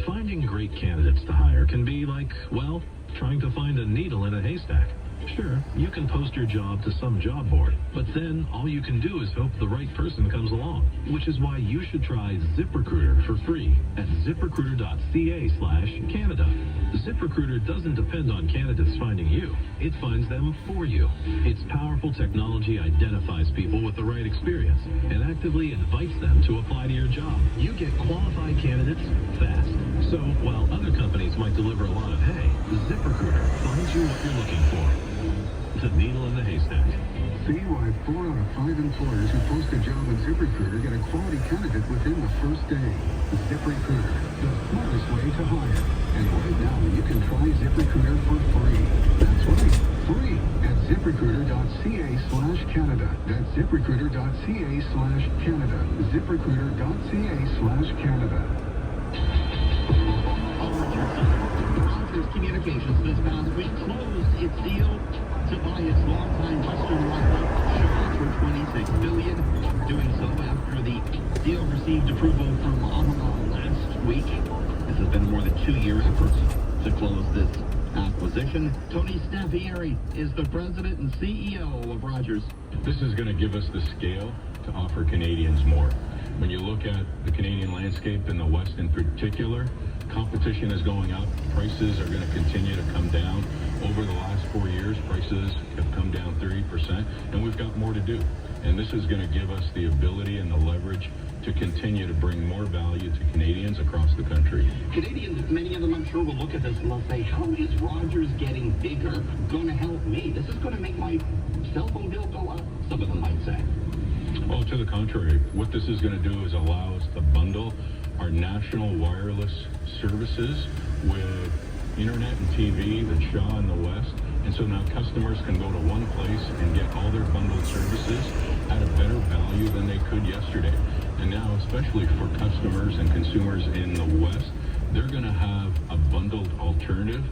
Finding great candidates to hire can be like, well, trying to find a needle in a haystack. Sure, you can post your job to some job board, but then all you can do is hope the right person comes along, which is why you should try ZipRecruiter for free at ziprecruiter.ca/Canada. ZipRecruiter doesn't depend on candidates finding you. It finds them for you. Its powerful technology identifies people with the right experience and actively invites them to apply to your job. You get qualified candidates fast. So while other companies might deliver a lot of hay, ZipRecruiter finds you what you're looking for. The needle in the haystack. See why 4 out of 5 employers who post a job on ZipRecruiter get a quality candidate within the first day. ZipRecruiter, the smartest way to hire. And right now, you can try ZipRecruiter for free. That's right, free at ZipRecruiter.ca/Canada. That's ZipRecruiter.ca/Canada. ZipRecruiter.ca/Canada. Rogers Communications this past week closed its deal to buy its longtime Western rival Shaw for $26 billion. Doing so after the deal received approval from Ottawa last week. This has been more than 2 years to close this acquisition. Tony Staffieri is the president and CEO of Rogers. This is going to give us the scale to offer Canadians more. When you look at the Canadian landscape in the West in particular, competition is going up. Prices are going to continue to come down. Over the last 4 years, prices have come down 30%, and we've got more to do. And this is going to give us the ability and the leverage to continue to bring more value to Canadians across the country. Canadians, many of them I'm sure will look at this and they'll say, how is Rogers getting bigger going to help me? This is going to make my cell phone bill go up, some of them might say. Oh, to the contrary. What this is going to do is allow us to bundle our national wireless services with internet and TV that Shaw in the West. And so now customers can go to one place and get all their bundled services at a better value than they could yesterday. And now, especially for customers and consumers in the West, they're going to have a bundled alternative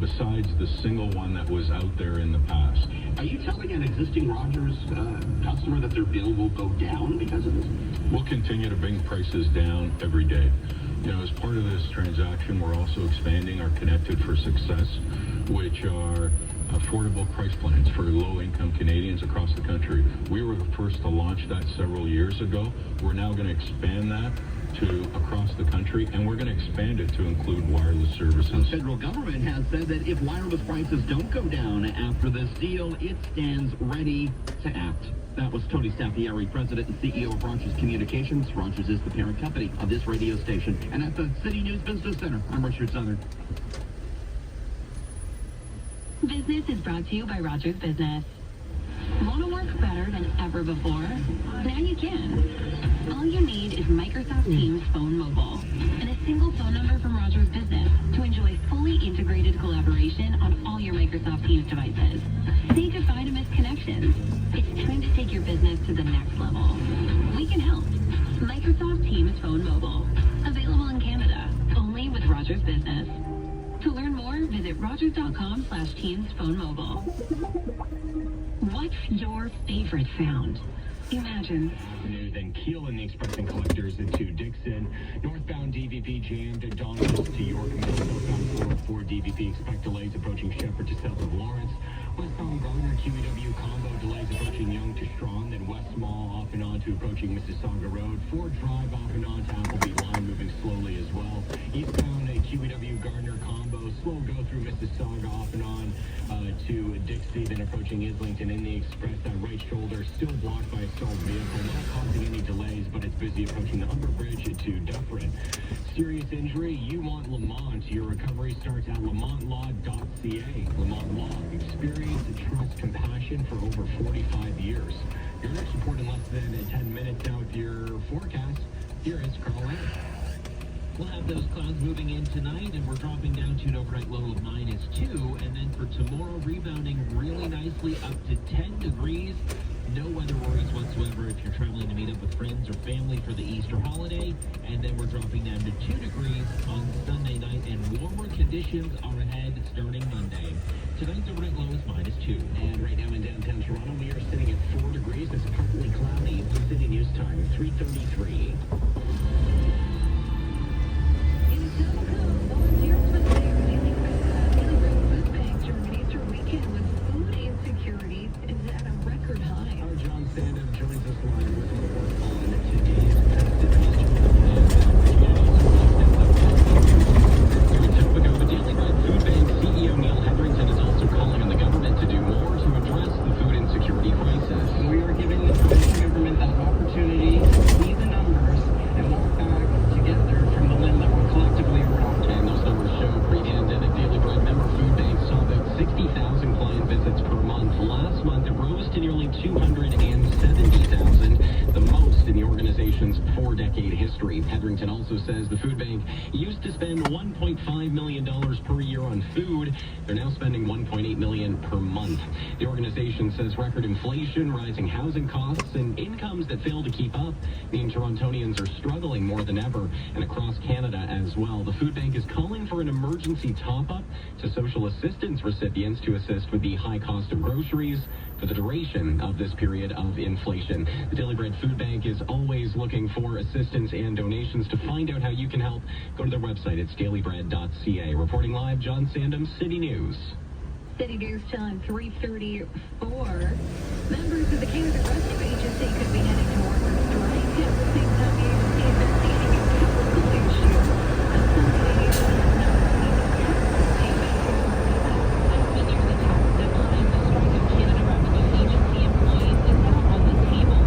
besides the single one that was out there in the past. Are you telling an existing Rogers customer that their bill will go down because of this? We'll continue to bring prices down every day. You know, as part of this transaction, we're also expanding our Connected for Success, which are affordable price plans for low-income Canadians across the country. We were the first to launch that several years ago. We're now going to expand that to across the country, and we're going to expand it to include wireless services. The federal government has said that if wireless prices don't go down after this deal, it stands ready to act. That was Tony Staffieri, President and CEO of Rogers Communications. Rogers is the parent company of this radio station. And at the City News Business Center, I'm Richard Southern. Business is brought to you by Rogers Business. Want to work better than ever before? Now you can. All you need is Microsoft Teams Phone Mobile and a single phone number from Rogers Business to enjoy fully integrated collaboration on all your Microsoft Teams devices. Say goodbye to missed connections. It's time to take your business to the next level. We can help. Microsoft Teams Phone Mobile. Available in Canada. Only with Rogers Business. To learn more, visit rogers.com/Teams Phone Mobile. What's your favorite sound? Imagine. Then Keel and the Express and Collectors into Dixon. Northbound DVP jammed at Donald to York. Southbound 404 DVP expect delays approaching Shepherd to south of Lawrence. Westbound Gardner QEW combo delays approaching Yonge to Strawn. Then West Mall off and on to approaching Mississauga Road. Ford Drive off and on to Appleby Line moving slowly as well. Eastbound QEW Gardner combo slow go through Mississauga off and on to Dixie, then approaching Islington in the Express. That right shoulder still blocked by a stalled vehicle, not causing any delays, but it's busy approaching the Humber Bridge to Dufferin. Serious injury, you want Lamont. Your recovery starts at lamontlaw.ca. Lamont Law, experience, trust, compassion for over 45 years. Your next report in less than 10 minutes. Now with your forecast, here is Carl Lang. We'll have those clouds moving in tonight, and we're dropping down to an overnight low of -2. And then for tomorrow, rebounding really nicely up to 10 degrees. No weather worries whatsoever if you're traveling to meet up with friends or family for the Easter holiday. And then we're dropping down to 2 degrees on Sunday night, and warmer conditions are ahead starting Monday. Tonight's overnight low is -2. And right now in downtown Toronto, we are sitting at 4 degrees. It's partly cloudy. City News Time, 3:33. Volunteers with the Daily Bread Food Bank during Easter weekend with food insecurity is at a record high. Our John Sandham joins us live with more on today's festivities. On the topic of the Daily Bread Food Bank, CEO Neil Hetherington is also calling on the government to do more to address the food insecurity crisis. We are giving the provincial government that opportunity to see the numbers and walk back together from the limb that we're collectively around. And those numbers show pre-pandemic Daily Bread member food banks saw about 60,000 client visits per month. Last month, it rose to nearly 270,000, the most in the organization's 4-decade history. Hetherington also says the food bank used to spend $1.5 million per year on food. They're now spending $1.8 million per month. The organization says record inflation, rising housing costs, and incomes that fail to keep up mean Torontonians are struggling more than ever, and across Canada as well. The food bank is calling for an emergency top-up to social assistance recipients to assist with the high cost of groceries for the duration of this period of inflation. The Daily Bread Food Bank is always looking for assistance and donations. To find out how you can help, go to their website. It's dailybread.ca. Reporting live, John Sandham, City News. City News Time, 3:34. Members of the Canada Rescue Agency could be heading to workers' strike. At the same time, the agency is investigating a technical issue. Association has not received tax payments. As we near the tax deadline, the strike of Canada Revenue Agency employees is now on the table.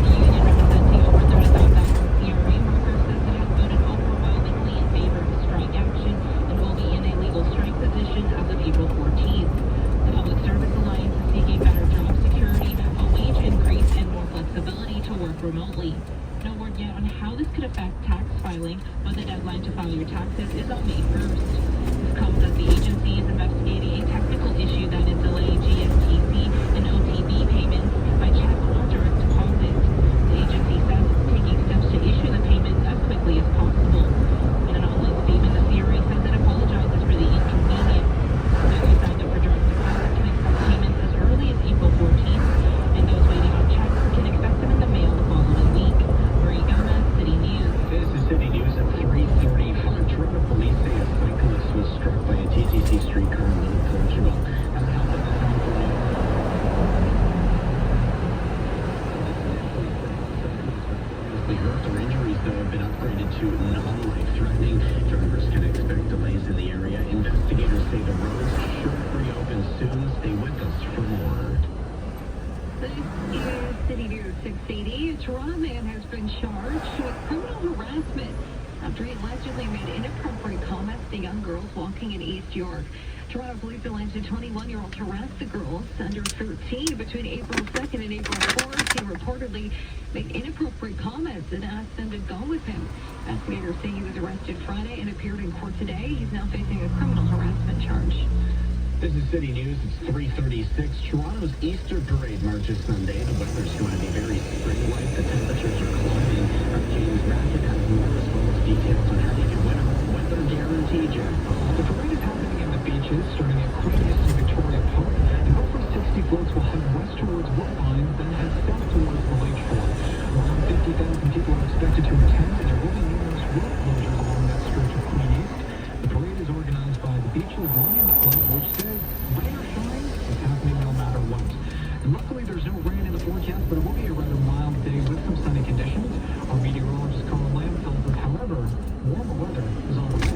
The union representing over 35,000 CRA workers says it has voted overwhelmingly in favor of strike action and will be in a legal strike position as of April 14th. The Public Service Alliance is seeking better job security, a wage increase, and more flexibility to work remotely. No word yet on how this could affect tax filing, but the deadline to file your taxes is on May 1st. This comes as the agency is investigating a technical issue that is delaying GSTC and OTB payments by check or direct deposit. The agency says it's taking steps to issue the payments as quickly as possible. In an online statement, with us for more. This is City News 680. A Toronto man has been charged with criminal harassment after he allegedly made inappropriate comments to young girls walking in East York. Toronto police alleged a 21-year-old harassed the girls under 13 between April 2nd and April 4th. He reportedly made inappropriate comments and asked them to go with him. Investigators say he was arrested Friday and appeared in court today. He's now facing a criminal harassment charge. This is City News. It's 3:36. Toronto's Easter Parade marches Sunday. The weather's going to be very spring-like. The temperatures are climbing. Our James Brackett has more as well as details on how you can win a weather guarantee jackpot. The parade is happening in the beaches, starting at Queen's and Victoria Park, and over 60 floats will head west towards Woodbine, then head south towards the lakeshore. Around 50,000 people are expected to attend, and there will be numerous road closures along that stretch of Queen East. The parade is organized by the Beaches Lions Club, which says rain or shine, it's happening no matter what. And luckily, there's no rain in the forecast, but it will be a rather mild day with some sunny conditions. Our meteorologist Carl Lamb tells us, however, warmer weather is on the way.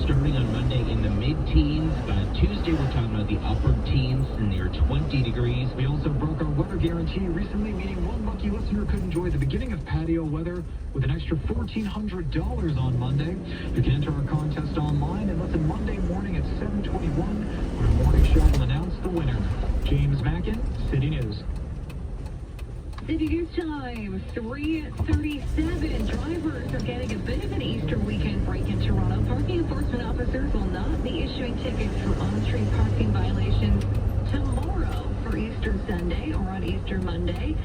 Starting on Monday in the mid-teens, but Tuesday we're talking about the upper teens near 20 degrees. We also broke our weather guarantee recently, meaning one lucky listener could enjoy the beginning of patio weather with an extra $1,400 on Monday. You can enter our contest online and listen Monday morning at 7:21 when our morning show will announce the winner. James Mackin, City News. City News time, 3:37. Drivers are getting a bit of an Easter weekend break in Toronto. Parking enforcement officers will not be issuing tickets for on-street parking violations tomorrow for Easter Sunday or on Easter Monday.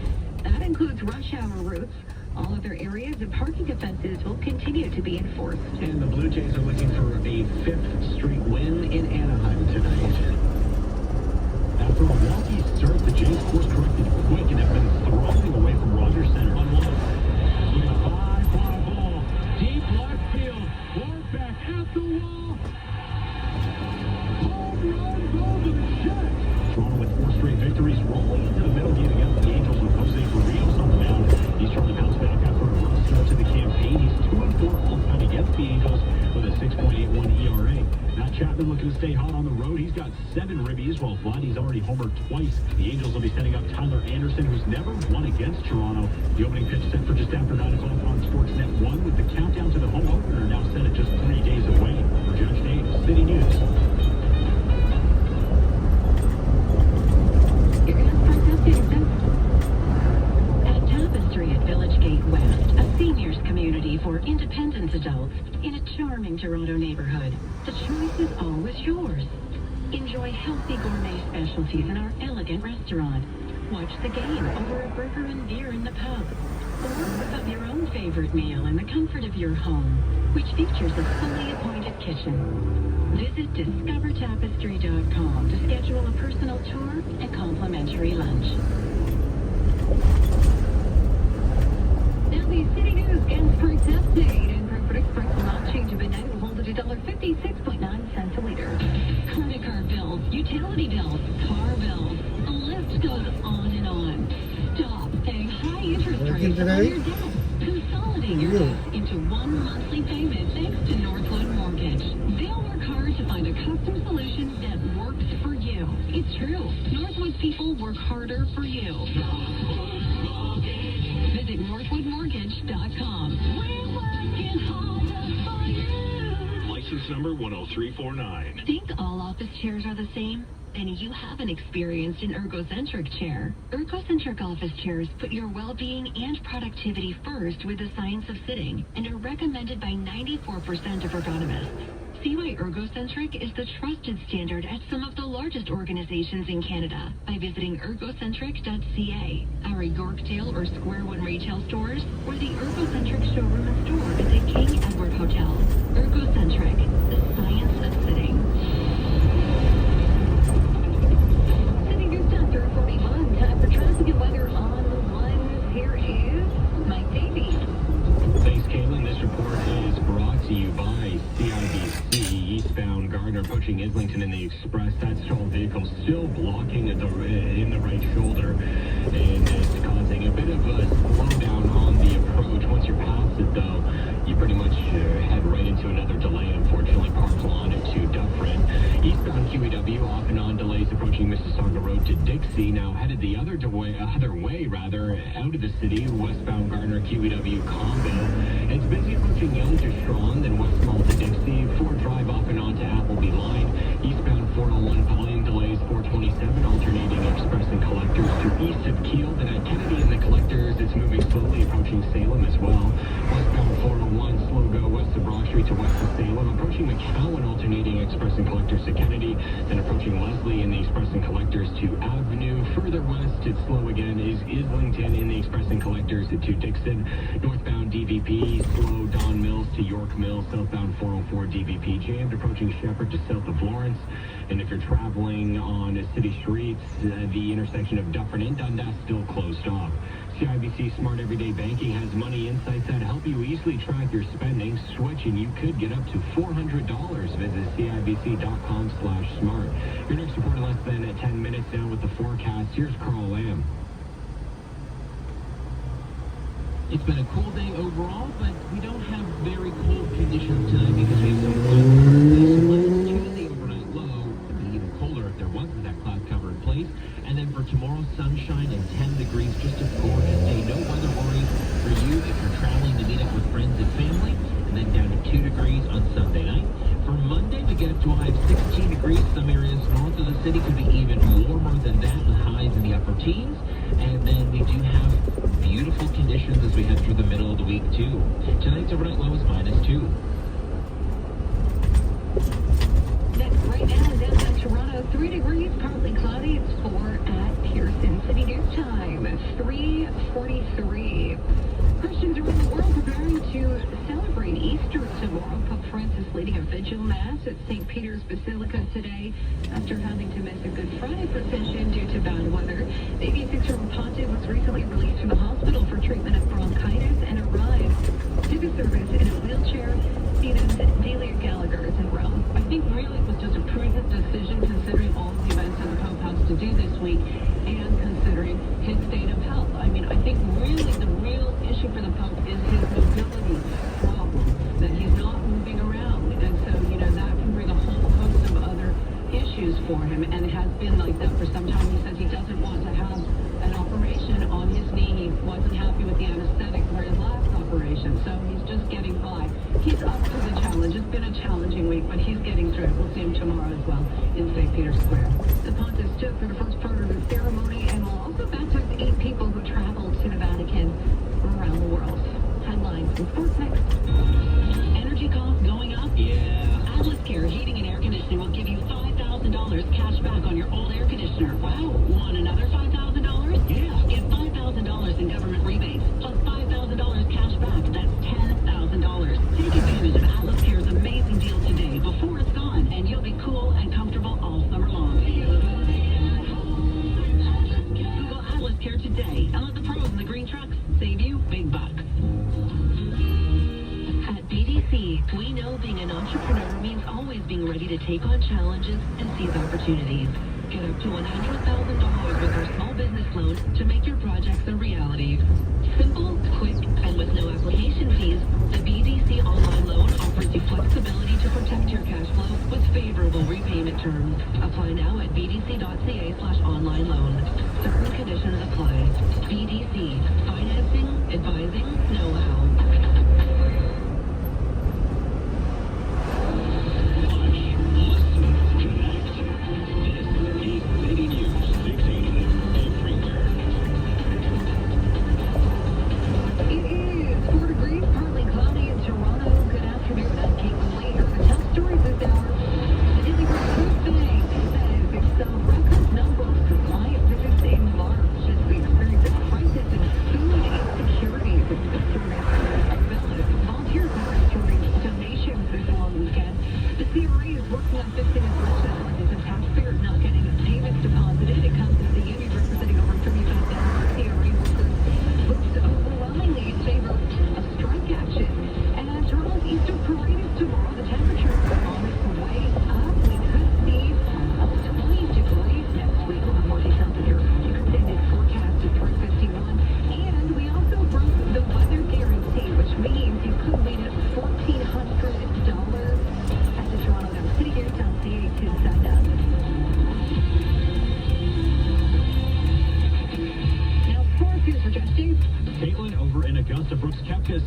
That includes rush hour routes. All other areas of parking offenses will continue to be enforced. And the Blue Jays are looking for a fifth straight win in Anaheim tonight. After a wonky start, the Jays course-corrected quick and have been throwing away from Rogers Center on one. With a high-fly ball, deep left field, back at the wall. Home run goal to the Jets. Toronto with 4 straight victories, rolling into the middle game against the Angels with Jose Barrios on the mound. He's trying to bounce back after a rough start to the campaign. He's 2-4 all-time against the Angels with a 6.81 ERA. Matt Chapman looking to stay hot on the road. He's got 7 ribbies, while Vladdy's already homered twice. The Angels will be setting up Tyler Anderson, who's never won against Toronto. The opening pitch set for just after 9 o'clock on Sportsnet 1, with the countdown to the home opener now set at just 3 days away. For Judge Dave, City News. You're going to start updating At Tapestry at Village Gate West, a seniors community for independent adults in a charming Toronto neighborhood. The choice is always yours. Enjoy healthy gourmet specialties in our elegant restaurant. Watch the game over a burger and beer in the pub. Or whip up your own favorite meal in the comfort of your home, which features a fully appointed kitchen. Visit discovertapestry.com to schedule a personal tour and complimentary lunch. Now the City News gas price update. And Crawford Express will not change at midnight. Will hold at $1.56.9 a liter. Credit card bills, utility bills, car bills. The list goes on and on. Stop paying high interest rates on your debt. Consolidate your debt into one monthly payment thanks to Northwood Mortgage. They'll work hard to find a custom solution that works for you. It's true. Northwood people work harder for you. Visit northwoodmortgage.com. We're working harder for you. License number 10349. Think all office chairs are the same? Then you haven't experienced an ergocentric chair. Ergocentric office chairs put your well-being and productivity first with the science of sitting and are recommended by 94% of ergonomists. See why Ergocentric is the trusted standard at some of the largest organizations in Canada by visiting ergocentric.ca, our Yorkdale or Square One retail stores, or the Ergocentric showroom and store at the King Edward Hotel. Ergocentric, the science of sitting. City News Time 3:41. Time for traffic and weather on the ones. Here is Mike Davies. Thanks, Caitlin. This report is brought to you by CIBC. Eastbound Gardner approaching Islington in the Express. That stalled vehicle still blocking in the right shoulder, and it's causing a bit of a slowdown on the approach. Once you're past it, though, you pretty much head right into another delay. Unfortunately, Park Lawn to Dufferin. Eastbound QEW off and on delays approaching Mississauga Road to Dixie. Now headed the other way, out of the city, westbound Gardner QEW combo. It's busy approaching Yonge to Strachan, then West Mall to Dixie. Ford Drive off and on to Appleby Line. Eastbound 401 volume delays 427, alternating express and collectors to east of Kiel. Then at Kennedy and the collectors, it's moving slowly approaching Salem as well. Westbound 401 slow go west of Broad Street to west of Salem. Approaching McCowan, alternating express and collectors to Kennedy. Then approaching Leslie in the express and collectors to Avenue. Further west, it's slow again, is Islington in the express and collectors to Dixon. Northbound DVP, slow Don Mills to York Mills. Southbound 404 DVP jammed, approaching Shepherd to south of Lawrence. And if you're traveling on city streets, the intersection of Dufferin and Dundas still closed off. CIBC Smart Everyday Banking has money insights that help you easily track your spending. Switch and you could get up to $400. Visit CIBC.com/smart. Your next report in less than 10 minutes now with the forecast. Here's Carl Lamb. It's been a cool day overall, but we don't have very cold conditions tonight because we have some cloud cover in place. Tuesday overnight low, it'd be even colder if there wasn't that cloud cover in place. And then for tomorrow, sunshine and 10 degrees, just a gorgeous day. No weather worries for you if you're traveling to meet up with friends and family. And then down to 2 degrees on Sunday night. For Monday, we get up to a high of 16 degrees. Some areas north of the city could be even warmer than that, with highs in the upper teens. And then we do have beautiful conditions as we head through the middle of the week, too. Tonight's overnight low is -2. Right now in downtown Toronto, 3 degrees, partly cloudy. It's 4 at Pearson. City News Time, 3:43. Christians around the world preparing to celebrate Easter tomorrow. Pope Francis leading a vigil mass at St. Peter's Basilica today after having to miss a Good Friday procession due to bad weather. The 86-year-old pontiff was recently released from the hospital for treatment of bronchitis and arrived to the service in a wheelchair. Stephen's Delia Gallagher is in Rome. I think really it was just a prudent decision considering all the events that the Pope has to do this week and considering his state of health. I mean, I think really the real issue for the Pope is his mobility problem, that he's not moving around. And so, that can bring a whole host of other issues for him, and it has been like that for some time. He says he doesn't want to have an operation on his knee. He wasn't happy with the anesthetic for his last operation, so he's just getting by. He's up to the challenge. It's been a challenging week, but he's getting through it. We'll see him tomorrow as well in St. Peter's Square. The pontiff stood for the first part of the ceremony and will also baptize 8 people who traveled to the Vatican from around the world. Headlines and sports next. Energy costs going up? Yeah. Atlas Care Heating and Air Conditioning will give you $5,000 cash back on your old air conditioner. Wow. Want another $5,000? Yeah. Get $5,000 in government rebates, plus $5,000 cash back. That's $10,000. Take advantage of Atlas Care's amazing deal today before it's gone, and you'll be cool and comfortable all summer long. Google Atlas Care today and let the pros in the green trucks save you big bucks. At BDC, we know being an entrepreneur means always being ready to take on challenges and seize opportunities. Get up to $100,000 with our small business loan to make your projects a reality. Simple, quick, and with no application fees, the BDC online loan offers you flexibility to protect your cash flow with favorable repayment terms. Apply now at bdc.ca/online loan. Certain conditions apply. BDC, financing, advising, know-how.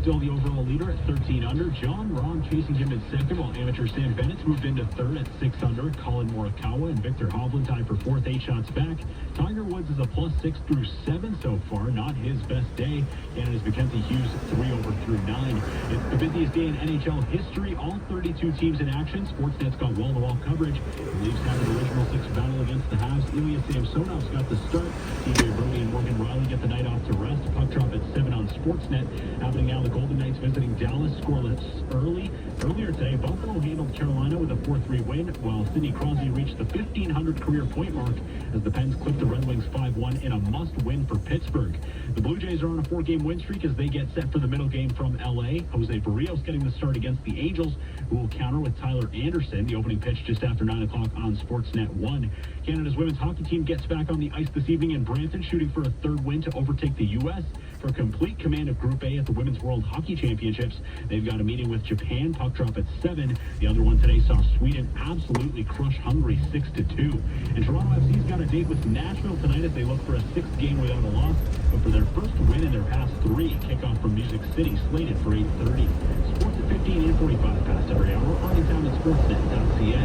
still the overall leader at 13 under. John Rahm chasing him in second, while amateur Sam Bennett's moved into third at 6 under. Colin Morikawa and Victor Hovland tied for fourth, 8 shots back. Tiger Woods is a +6 through 7 so far, not his best day. Canada's Mackenzie Hughes 3 over through 9. It's the busiest day in NHL history. All 32 teams in action. Sportsnet's got wall-to-wall coverage. The Leafs have an original 6 battle against the Habs. Ilya Samsonov's got the start. TJ Brody and Morgan Riley get the night off to rest. Puck drop at 7 on Sportsnet. Happening now, the Golden Knights visiting Dallas, scoreless earlier today. Buffalo handled Carolina with a 4-3 win, while Sidney Crosby reached the 1,500 career point mark as the Pens clipped the Red Wings 5-1 in a must-win for Pittsburgh. The Blue Jays are on a 4-game win streak as they get set for the middle game from L.A. Jose Barrios getting the start against the Angels, who will counter with Tyler Anderson. The opening pitch just after 9 o'clock on Sportsnet 1. Canada's women's hockey team gets back on the ice this evening in Brampton, shooting for a third win to overtake the U.S. for complete command of Group A at the Women's World Hockey Championships. They've got a meeting with Japan. Puck drop at 7. The other one today saw Sweden absolutely crush Hungary 6-2. And Toronto FC's got a date with Nashville tonight as they look for a 6th game without a loss, but for their first win in their past 3. Kickoff from Music City slated for 8:30. Sports at 15 and 45 past every hour. On in town at sportsnet.ca.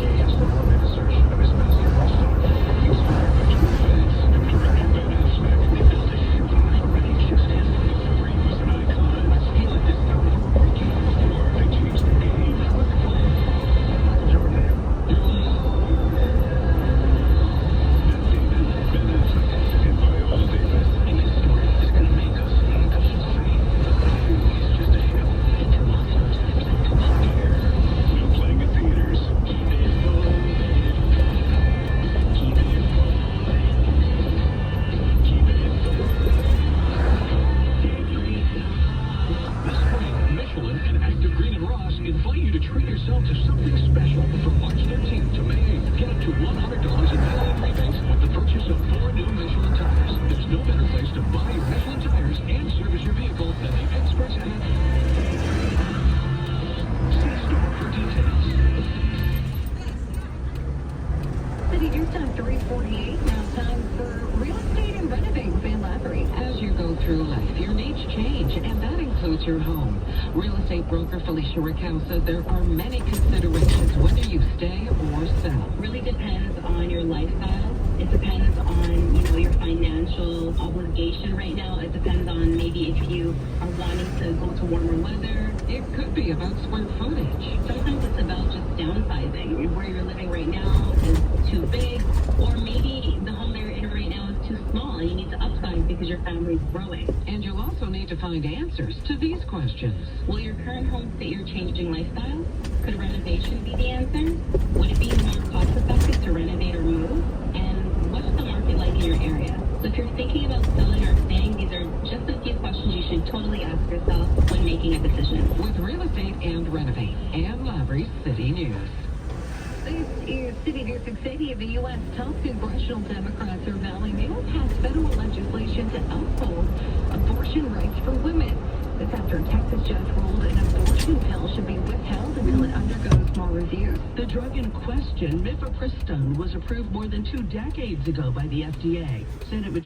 It's the one-minute assertion of his basketball star. Inspired by true events and directed by Ben Smith. They built a shooting already existed. Three was an icon. He led this time. Breaking the floor. They changed the game. With Jordan. Ben David, Ben Affleck, and Viola Davis. And this story is going to make us insane. But who is just a hell into monsters that come out here. Now playing at theaters. Keep it moving. Keep it moving. Keep it This spring, Michelin and Active Green and Ross invite you to treat yourself to something special from March 13th to May 8th. Get up to $100 in value rebates with the purchase of 4 new Michelin tires. There's no better place to buy your Michelin tires and service your vehicle than the experts at See store for details. City News Time 3:48. Now time for Real Estate and Renovate. Van Lavery. As you go through life, your needs change, and that includes your home. Real estate broker Felicia Raquel says there are many considerations whether you stay or sell. Really depends on your lifestyle. It depends on, your financial obligation right now. It depends on maybe if you are wanting to go to warmer weather. It could be about square footage. Sometimes it's about just downsizing. Where you're living right now is too big, or maybe the home that you're in right now is too small and you need to upsize because your family's growing. And you'll also need to find answers to these questions. Will your current home fit your changing lifestyle? Could renovation be the answer? Would it be more cost-effective to renovate or move? And what's the market like in your area? So if you're thinking about selling or staying, these are just a few questions you should totally ask yourself when making a decision. With Real Estate and Renovate, Ann Lavery, City News. This is City News 680. The U.S. top congressional Democrats are vowing they will pass federal legislation to uphold abortion rights for women. This after a Texas judge ruled an abortion pill should be withheld until it undergoes more review. The drug in question, mifepristone, was approved more than 2 decades ago by the FDA. Said it would